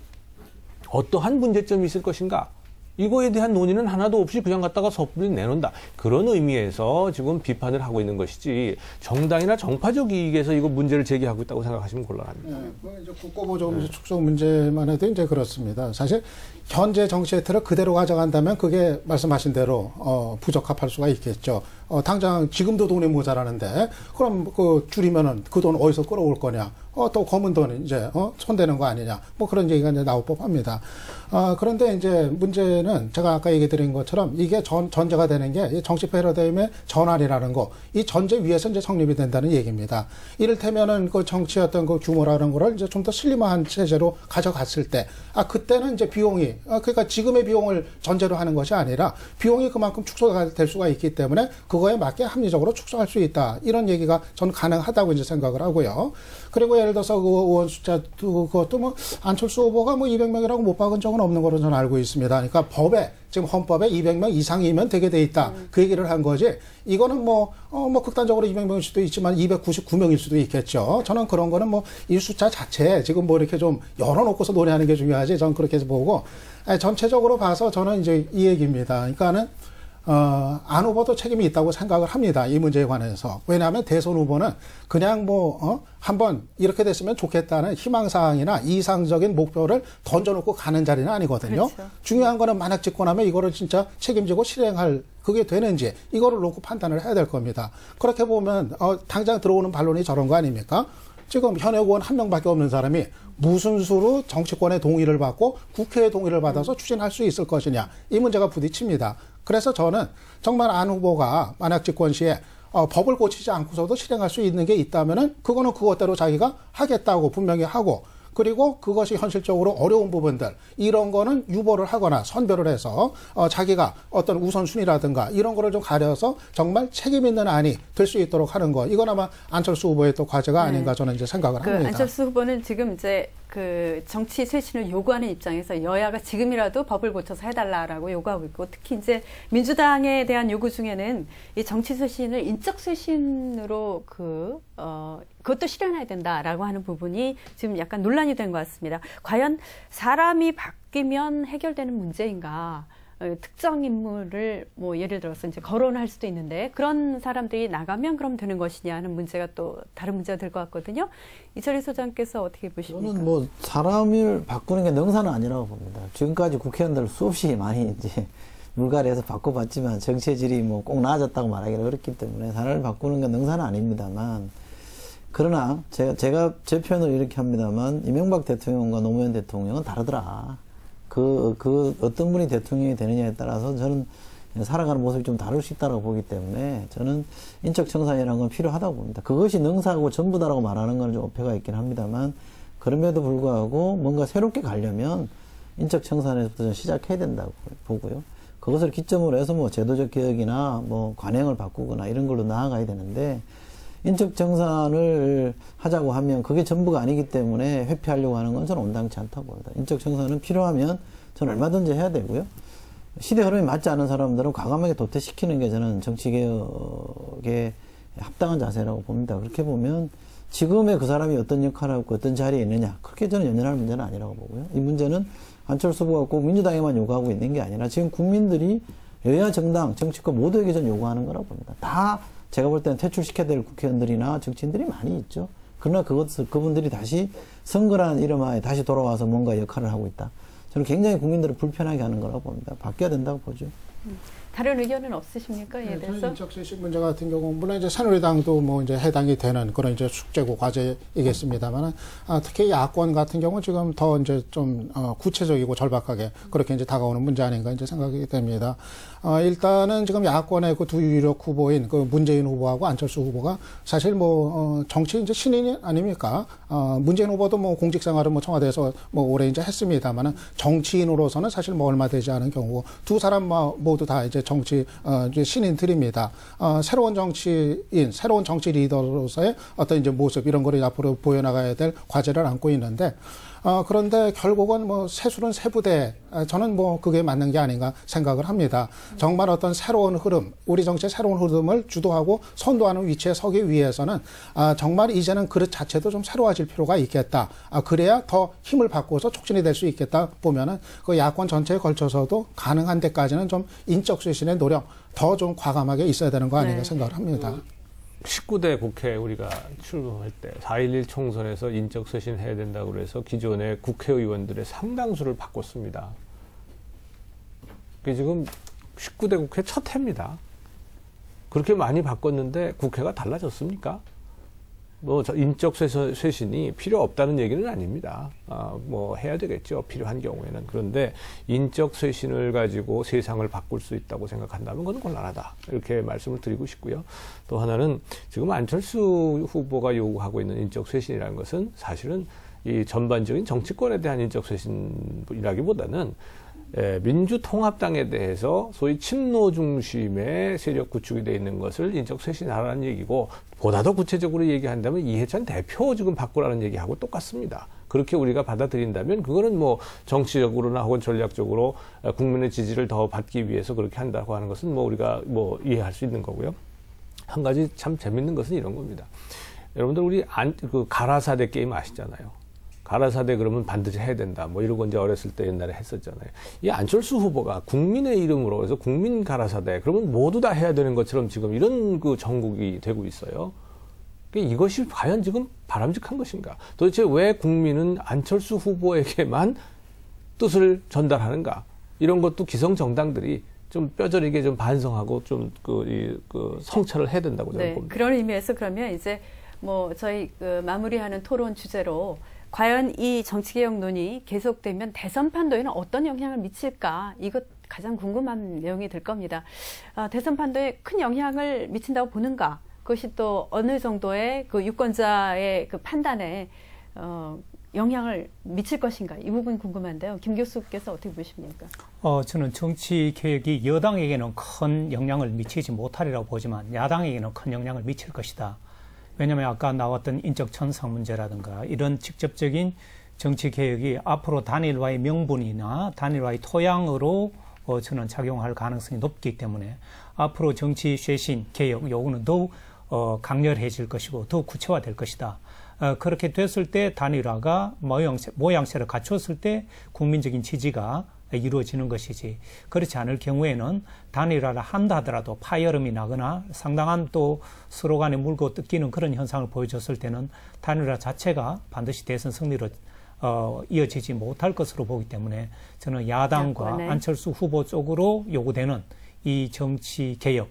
어떠한 문제점이 있을 것인가? 이거에 대한 논의는 하나도 없이 그냥 갖다가 섣불리 내놓는다. 그런 의미에서 지금 비판을 하고 있는 것이지 정당이나 정파적 이익에서 이거 문제를 제기하고 있다고 생각하시면 곤란합니다. 네, 이제 국고보조금 축소 문제만 해도 이제 그렇습니다. 사실 현재 정치의 틀을 그대로 가져간다면 그게 말씀하신 대로 부적합할 수가 있겠죠. 당장 지금도 돈이 모자라는데 그럼 그 줄이면은 그 돈 어디서 끌어올 거냐? 또 검은 돈 이제 손대는 거 아니냐? 뭐 그런 얘기가 이제 나올 법합니다. 그런데 이제 문제는 제가 아까 얘기 드린 것처럼 이게 전제가 되는 게 정치 패러다임의 전환이라는 거, 이 전제 위에서 이제 성립이 된다는 얘기입니다. 이를테면은 그 정치 어떤 그 규모라는 거를 이제 좀 더 슬림한 체제로 가져갔을 때, 그때는 이제 비용이, 그러니까 지금의 비용을 전제로 하는 것이 아니라 비용이 그만큼 축소가 될 수가 있기 때문에 그거에 맞게 합리적으로 축소할 수 있다. 이런 얘기가 전 가능하다고 이제 생각을 하고요. 그리고 예를 들어서 그 의원 숫자, 그것도 뭐 안철수 후보가 뭐 200명이라고 못 박은 적은 없는 걸로 저는 알고 있습니다. 그러니까 지금 헌법에 200명 이상이면 되게 돼 있다. 그 얘기를 한 거지. 이거는 뭐 극단적으로 200명일 수도 있지만 299명일 수도 있겠죠. 저는 그런 거는 뭐 이 숫자 자체에 지금 뭐 이렇게 좀 열어놓고서 논의하는 게 중요하지. 저는 그렇게 해서 보고, 전체적으로 봐서 저는 이제 이 얘기입니다. 그러니까는, 안 후보도 책임이 있다고 생각을 합니다. 이 문제에 관해서. 왜냐하면 대선 후보는 그냥 한번 이렇게 됐으면 좋겠다는 희망사항이나 이상적인 목표를 던져놓고 가는 자리는 아니거든요. 그렇죠. 중요한 거는 만약 집권하면 이거를 진짜 책임지고 실행할 그게 되는지 이거를 놓고 판단을 해야 될 겁니다. 그렇게 보면 당장 들어오는 반론이 저런 거 아닙니까? 지금 현역 의원 한 명밖에 없는 사람이 무슨 수로 정치권의 동의를 받고 국회의 동의를 받아서 추진할 수 있을 것이냐. 이 문제가 부딪힙니다. 그래서 저는 정말 안 후보가 만약 집권 시에 법을 고치지 않고서도 실행할 수 있는 게 있다면은 그거는 그것대로 자기가 하겠다고 분명히 하고, 그리고 그것이 현실적으로 어려운 부분들, 이런 거는 유보를 하거나 선별을 해서 자기가 어떤 우선순위라든가 이런 거를 좀 가려서 정말 책임 있는 안이 될 수 있도록 하는 거, 이건 아마 안철수 후보의 또 과제가 아닌가 저는 이제 생각을 합니다. 안철수 후보는 지금 이제 그 정치 쇄신을 요구하는 입장에서 여야가 지금이라도 법을 고쳐서 해달라라고 요구하고 있고, 특히 이제 민주당에 대한 요구 중에는 이 정치 쇄신을 인적 쇄신으로 그것도 실현해야 된다라고 하는 부분이 지금 약간 논란이 된 것 같습니다. 과연 사람이 바뀌면 해결되는 문제인가? 특정 인물을 뭐 예를 들어서 이제 거론할 수도 있는데 그런 사람들이 나가면 그럼 되는 것이냐 하는 문제가 또 다른 문제가 될 것 같거든요. 이철희 소장께서 어떻게 보십니까? 저는 뭐 사람을 바꾸는 게 능사는 아니라고 봅니다. 지금까지 국회의원들 수없이 많이 이제 물갈이해서 바꿔봤지만 정치의 질이 뭐 꼭 나아졌다고 말하기는 어렵기 때문에 사람을 바꾸는 게 능사는 아닙니다만, 그러나 제가 제 표현을 이렇게 합니다만 이명박 대통령과 노무현 대통령은 다르더라. 어떤 분이 대통령이 되느냐에 따라서 저는 살아가는 모습이 좀 다를 수 있다고 보기 때문에 저는 인적 청산이라는 건 필요하다고 봅니다. 그것이 능사하고 전부다라고 말하는 건 좀 어폐가 있긴 합니다만, 그럼에도 불구하고 뭔가 새롭게 가려면 인적 청산에서부터 시작해야 된다고 보고요. 그것을 기점으로 해서 뭐 제도적 개혁이나 뭐 관행을 바꾸거나 이런 걸로 나아가야 되는데, 인적 청산을 하자고 하면 그게 전부가 아니기 때문에 회피하려고 하는 건 저는 온당치 않다고 봅니다. 인적 청산은 필요하면 저는 얼마든지 해야 되고요. 시대 흐름이 맞지 않은 사람들은 과감하게 도태시키는 게 저는 정치개혁의 합당한 자세라고 봅니다. 그렇게 보면 지금의 그 사람이 어떤 역할을 하고 어떤 자리에 있느냐, 그렇게 저는 연연할 문제는 아니라고 보고요. 이 문제는 안철수 후보가 꼭 민주당에만 요구하고 있는 게 아니라 지금 국민들이 여야 정당, 정치권 모두에게 저는 요구하는 거라고 봅니다. 다 제가 볼 때는 퇴출시켜야 될 국회의원들이나 정치인들이 많이 있죠. 그러나 그분들이 다시 선거라는 이름하에 다시 돌아와서 뭔가 역할을 하고 있다. 저는 굉장히 국민들을 불편하게 하는 거라고 봅니다. 바뀌어야 된다고 보죠. 다른 의견은 없으십니까? 이에 대해서? 인적 쇄신 문제 같은 경우 물론 이제 새누리당도 뭐 이제 해당이 되는 그런 이제 숙제고 과제이겠습니다만은 특히 야권 같은 경우 지금 더 이제 좀 구체적이고 절박하게 그렇게 이제 다가오는 문제 아닌가 이제 생각이 됩니다. 일단은 지금 야권의 그 두 유력 후보인 그 문재인 후보하고 안철수 후보가 사실 뭐 정치 이제 신인 아닙니까? 문재인 후보도 뭐 공직 생활은 뭐 청와대에서 뭐 오래 이제 했습니다만은 정치인으로서는 사실 뭐 얼마 되지 않은 경우고 두 사람 모두 다 이제 정치 이제 신인들입니다. 새로운 정치인, 새로운 정치 리더로서의 어떤 이제 모습 이런 거를 앞으로 보여나가야 될 과제를 안고 있는데. 그런데 결국은 뭐 세술은 세부대, 저는 뭐 그게 맞는 게 아닌가 생각을 합니다. 정말 어떤 새로운 흐름, 우리 정치의 새로운 흐름을 주도하고 선도하는 위치에 서기 위해서는 정말 이제는 그릇 자체도 좀 새로워질 필요가 있겠다. 그래야 더 힘을 받고서 촉진이 될 수 있겠다 보면은 그 야권 전체에 걸쳐서도 가능한 데까지는 좀 인적 쇄신의 노력 더 좀 과감하게 있어야 되는 거 아닌가 생각을 합니다. 19대 국회 우리가 출범할 때 4.11 총선에서 인적 쇄신해야 된다고 그래서 기존의 국회의원들의 상당수를 바꿨습니다. 그게 지금 19대 국회 첫 해입니다. 그렇게 많이 바꿨는데 국회가 달라졌습니까? 뭐 인적 쇄신이 필요 없다는 얘기는 아닙니다. 뭐 해야 되겠죠. 필요한 경우에는. 그런데 인적 쇄신을 가지고 세상을 바꿀 수 있다고 생각한다면 그건 곤란하다. 이렇게 말씀을 드리고 싶고요. 또 하나는 지금 안철수 후보가 요구하고 있는 인적 쇄신이라는 것은 사실은 이 전반적인 정치권에 대한 인적 쇄신이라기보다는 민주통합당에 대해서 소위 친노 중심의 세력 구축이 되어 있는 것을 인적 쇄신하라는 얘기고, 보다 더 구체적으로 얘기한다면 이해찬 대표 지금 바꾸라는 얘기하고 똑같습니다. 그렇게 우리가 받아들인다면 그거는 뭐 정치적으로나 혹은 전략적으로 국민의 지지를 더 받기 위해서 그렇게 한다고 하는 것은 뭐 우리가 뭐 이해할 수 있는 거고요. 한 가지 참 재밌는 것은 이런 겁니다. 여러분들 우리 그 가라사대 게임 아시잖아요. 가라사대 그러면 반드시 해야 된다. 뭐 이러고 이제 어렸을 때 옛날에 했었잖아요. 이 안철수 후보가 국민의 이름으로 해서 국민 가라사대 그러면 모두 다 해야 되는 것처럼 지금 이런 그 정국이 되고 있어요. 이것이 과연 지금 바람직한 것인가? 도대체 왜 국민은 안철수 후보에게만 뜻을 전달하는가? 이런 것도 기성 정당들이 좀 뼈저리게 좀 반성하고 좀 성찰을 해야 된다고 저는 봅니다. 그런 의미에서 그러면 이제 뭐 저희 마무리하는 토론 주제로 과연 이 정치개혁론이 계속되면 대선 판도에는 어떤 영향을 미칠까? 이것 가장 궁금한 내용이 될 겁니다. 대선 판도에 큰 영향을 미친다고 보는가? 그것이 또 어느 정도의 그 유권자의 그 판단에 영향을 미칠 것인가? 이 부분 궁금한데요. 김 교수께서 어떻게 보십니까? 저는 정치개혁이 여당에게는 큰 영향을 미치지 못하리라고 보지만 야당에게는 큰 영향을 미칠 것이다. 왜냐하면 아까 나왔던 인적 천상 문제라든가 이런 직접적인 정치개혁이 앞으로 단일화의 명분이나 단일화의 토양으로 저는 작용할 가능성이 높기 때문에 앞으로 정치 쇄신, 개혁 요구는 더욱 강렬해질 것이고 더욱 구체화될 것이다. 그렇게 됐을 때 단일화가 모양새를 갖췄을 때 국민적인 지지가 이루어지는 것이지, 그렇지 않을 경우에는 단일화를 한다 하더라도 파열음이 나거나 상당한 또 서로 간에 물고 뜯기는 그런 현상을 보여줬을 때는 단일화 자체가 반드시 대선 승리로 이어지지 못할 것으로 보기 때문에 저는 야당과 안철수 후보 쪽으로 요구되는 이 정치 개혁,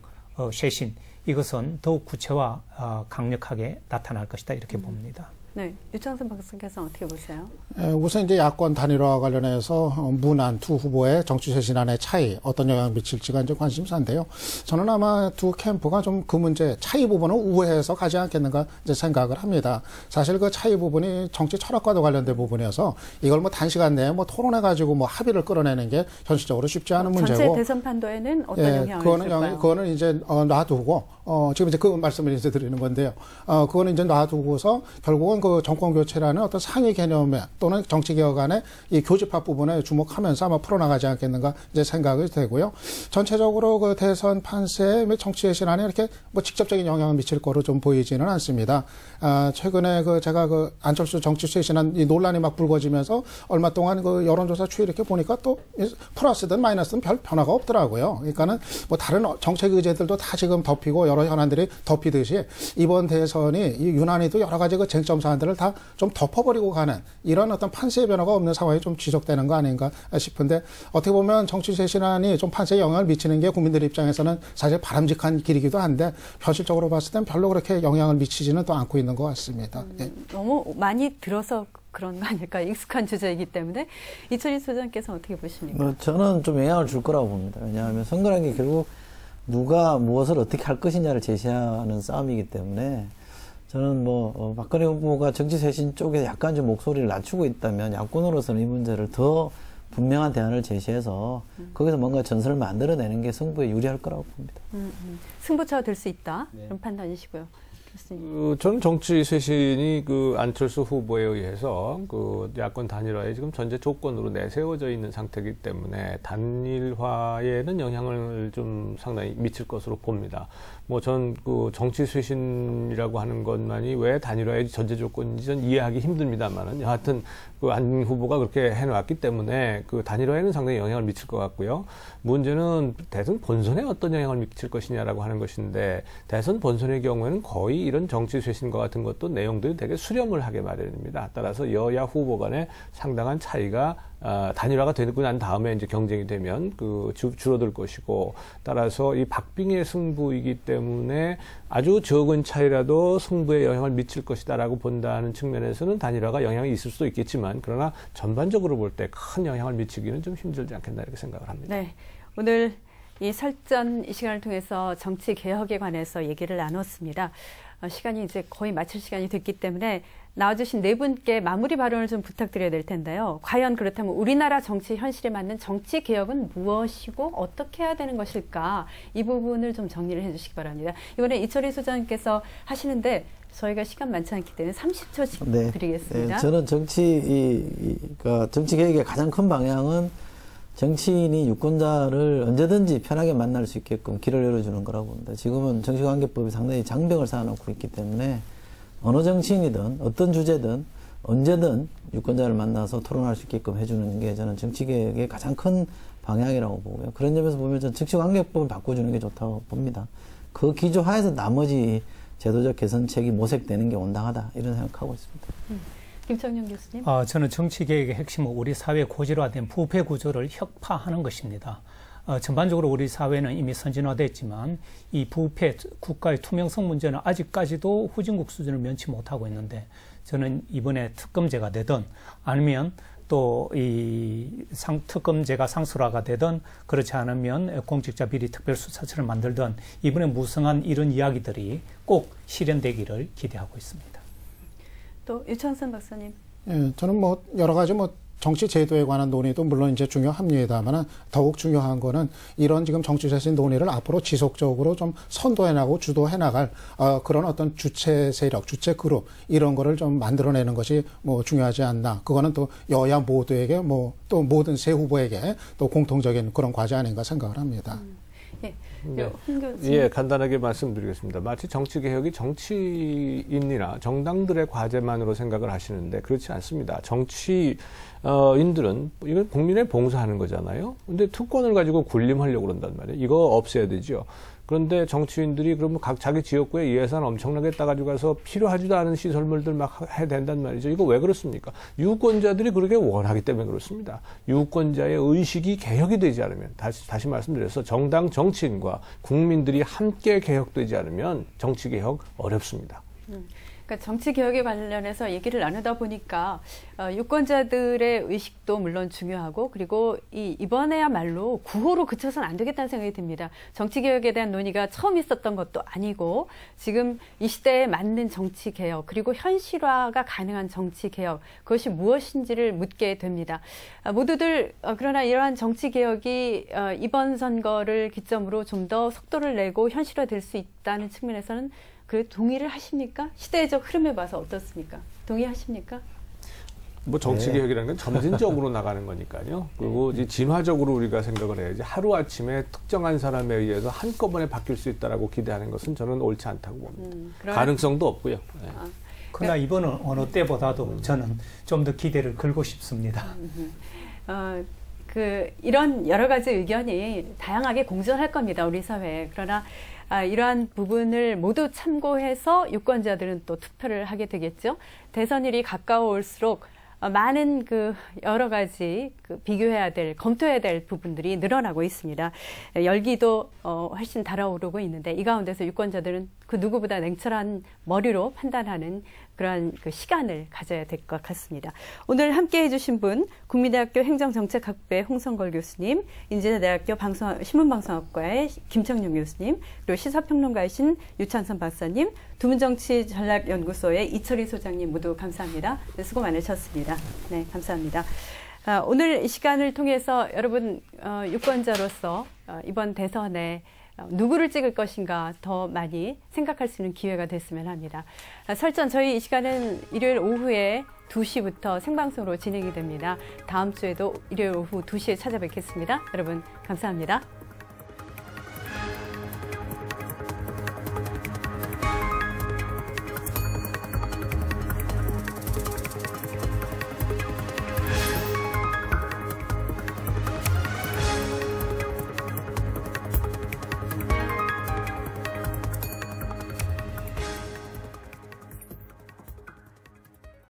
쇄신, 이것은 더욱 구체화 강력하게 나타날 것이다 이렇게 봅니다. 네, 유창선 박사께서 어떻게 보세요? 우선 이제 야권 단일화와 관련해서 문안 두 후보의 정치 쇄신안의 차이 어떤 영향을 미칠지가 이제 관심사인데요. 저는 아마 두 캠프가 좀 그 문제 차이 부분을 우회해서 가지 않겠는가 이제 생각을 합니다. 사실 그 차이 부분이 정치 철학과도 관련된 부분이어서 이걸 뭐 단시간 내에 뭐 토론해 가지고 뭐 합의를 끌어내는 게 현실적으로 쉽지 않은 문제고. 전체 대선 판도에는 어떤 영향을 줄까요? 그거는 이제 놔두고 지금 이제 그 말씀을 이제 드리는 건데요. 그거는 이제 놔두고서 결국은 그 정권 교체라는 어떤 상위 개념에 또는 정치 개혁안의 이 교집합 부분에 주목하면서 아마 풀어나가지 않겠는가 이제 생각이 되고요. 전체적으로 그 대선 판세 및 정치 쇄신안에 이렇게 뭐 직접적인 영향을 미칠 거로 좀 보이지는 않습니다. 최근에 제가 안철수 정치 쇄신안 이 논란이 막 불거지면서 얼마 동안 그 여론조사 추이 이렇게 보니까 또 플러스든 마이너스든 별 변화가 없더라고요. 그러니까는 뭐 다른 정책 의제들도 다 지금 덮이고 여러 현안들이 덮이듯이 이번 대선이 이 유난히도 여러 가지 그 쟁점 사안들을 다 좀 덮어버리고 가는 이런 어떤 판세의 변화가 없는 상황이 좀 지속되는 거 아닌가 싶은데 어떻게 보면 정치 쇄신안이 좀 판세에 영향을 미치는 게 국민들 입장에서는 사실 바람직한 길이기도 한데 현실적으로 봤을 땐 별로 그렇게 영향을 미치지는 또 않고 있는 것 같습니다. 너무 많이 들어서 그런 거 아닐까? 익숙한 주제이기 때문에. 이철희 소장께서 어떻게 보십니까? 저는 좀 영향을 줄 거라고 봅니다. 왜냐하면 선거라는 게 결국 누가 무엇을 어떻게 할 것이냐를 제시하는 싸움이기 때문에 저는 박근혜 후보가 정치 쇄신 쪽에 약간 좀 목소리를 낮추고 있다면 야권으로서는 이 문제를 더 분명한 대안을 제시해서 거기서 뭔가 전선을 만들어내는 게 승부에 유리할 거라고 봅니다. 승부처가 될 수 있다. 그런 판단이시고요. 저는 정치 쇄신이 안철수 후보에 의해서 야권 단일화에 지금 전제 조건으로 내세워져 있는 상태이기 때문에 단일화에는 영향을 좀 상당히 미칠 것으로 봅니다. 전 정치 쇄신이라고 하는 것만이 왜 단일화의 전제 조건인지 전 이해하기 힘듭니다만은 여하튼 안 후보가 그렇게 해놨기 때문에 단일화에는 상당히 영향을 미칠 것 같고요. 문제는 대선 본선에 어떤 영향을 미칠 것이냐라고 하는 것인데 대선 본선의 경우에는 거의 이런 정치 쇄신과 같은 것도 내용들이 되게 수렴을 하게 마련입니다. 따라서 여야 후보 간에 상당한 차이가 단일화가 되고 난 다음에 이제 경쟁이 되면 줄어들 것이고 따라서 이 박빙의 승부이기 때문에 아주 적은 차이라도 승부에 영향을 미칠 것이다라고 본다는 측면에서는 단일화가 영향이 있을 수도 있겠지만 그러나 전반적으로 볼 때 큰 영향을 미치기는 좀 힘들지 않겠나 이렇게 생각을 합니다. 네, 오늘 이 설전 이 시간을 통해서 정치 개혁에 관해서 얘기를 나눴습니다. 시간이 이제 거의 마칠 시간이 됐기 때문에 나와주신 네 분께 마무리 발언을 좀 부탁드려야 될 텐데요. 과연 그렇다면 우리나라 정치 현실에 맞는 정치 개혁은 무엇이고 어떻게 해야 되는 것일까? 이 부분을 좀 정리를 해주시기 바랍니다. 이번에 이철희 소장님께서 하시는데 저희가 시간 많지 않기 때문에 30초씩 드리겠습니다. 네, 저는 정치 개혁의 가장 큰 방향은 정치인이 유권자를 언제든지 편하게 만날 수 있게끔 길을 열어주는 거라고 봅니다. 지금은 정치관계법이 상당히 장벽을 쌓아놓고 있기 때문에 어느 정치인이든 어떤 주제든 언제든 유권자를 만나서 토론할 수 있게끔 해주는 게 저는 정치개혁의 가장 큰 방향이라고 보고요. 그런 점에서 보면 저는 정치관계법을 바꿔주는 게 좋다고 봅니다. 그 기조 하에서 나머지 제도적 개선책이 모색되는 게 온당하다 이런 생각하고 있습니다. 김청년 교수님. 저는 정치개혁의 핵심은 우리 사회 고질화된 부패 구조를 혁파하는 것입니다. 전반적으로 우리 사회는 이미 선진화됐지만 이 부패, 국가의 투명성 문제는 아직까지도 후진국 수준을 면치 못하고 있는데 저는 이번에 특검제가 되든 아니면 또 이 특검제가 상술화가 되든 그렇지 않으면 공직자 비리 특별수사처를 만들든 이번에 무성한 이런 이야기들이 꼭 실현되기를 기대하고 있습니다. 또 유창선 박사님. 예, 저는 여러 가지 정치 제도에 관한 논의도 물론 이제 중요합니다만 더욱 중요한 거는 이런 지금 정치 쇄신 논의를 앞으로 지속적으로 좀 선도해 나가고 주도해 나갈 그런 어떤 주체 세력, 주체 그룹 이런 거를 좀 만들어내는 것이 중요하지 않나. 그거는 또 여야 모두에게 또 모든 새 후보에게 또 공통적인 그런 과제 아닌가 생각을 합니다. 예, 간단하게 말씀드리겠습니다. 마치 정치개혁이 정치인이나 정당들의 과제만으로 생각을 하시는데 그렇지 않습니다. 정치인들은 이건 국민에 봉사하는 거잖아요. 근데 특권을 가지고 군림하려고 그런단 말이에요. 이거 없애야 되죠. 그런데 정치인들이 그러면 각 자기 지역구에 예산 엄청나게 따가지고 가서 필요하지도 않은 시설물들 막 해야 된단 말이죠. 이거 왜 그렇습니까? 유권자들이 그렇게 원하기 때문에 그렇습니다. 유권자의 의식이 개혁이 되지 않으면 다시 말씀드려서 정당 정치인과 국민들이 함께 개혁되지 않으면 정치 개혁 어렵습니다. 그러니까 정치 개혁에 관련해서 얘기를 나누다 보니까 유권자들의 의식도 물론 중요하고 그리고 이번에야말로 구호로 그쳐서는 안 되겠다는 생각이 듭니다. 정치 개혁에 대한 논의가 처음 있었던 것도 아니고 지금 이 시대에 맞는 정치 개혁 그리고 현실화가 가능한 정치 개혁 그것이 무엇인지를 묻게 됩니다. 모두들 그러나 이러한 정치 개혁이 이번 선거를 기점으로 좀 더 속도를 내고 현실화될 수 있다는 측면에서는 동의를 하십니까? 시대적 흐름에 봐서 어떻습니까? 동의하십니까? 정치개혁이라는 건 점진적으로 나가는 거니까요. 그리고 이제 진화적으로 우리가 생각을 해야지 하루아침에 특정한 사람에 의해서 한꺼번에 바뀔 수 있다라고 기대하는 것은 저는 옳지 않다고 봅니다. 가능성도 없고요. 네. 그러나 이번은 어느 때보다도 저는 좀 더 기대를 걸고 싶습니다. 이런 여러 가지 의견이 다양하게 공존할 겁니다. 우리 사회에. 그러나 이러한 부분을 모두 참고해서 유권자들은 또 투표를 하게 되겠죠. 대선일이 가까워올수록 많은 여러 가지 비교해야 될, 검토해야 될 부분들이 늘어나고 있습니다. 열기도 훨씬 달아오르고 있는데 이 가운데서 유권자들은 그 누구보다 냉철한 머리로 판단하는 그러한 시간을 가져야 될 것 같습니다. 오늘 함께 해주신 분, 국민대학교 행정정책학부의 홍성걸 교수님, 인제대학교 신문방송학과의 김청룡 교수님, 그리고 시사평론가이신 유찬선 박사님, 두문정치전략연구소의 이철희 소장님 모두 감사합니다. 네, 수고 많으셨습니다. 네, 감사합니다. 오늘 이 시간을 통해서 여러분 유권자로서 이번 대선에 누구를 찍을 것인가 더 많이 생각할 수 있는 기회가 됐으면 합니다. 설전 저희 이 시간은 일요일 오후에 2시부터 생방송으로 진행이 됩니다. 다음 주에도 일요일 오후 2시에 찾아뵙겠습니다. 여러분 감사합니다.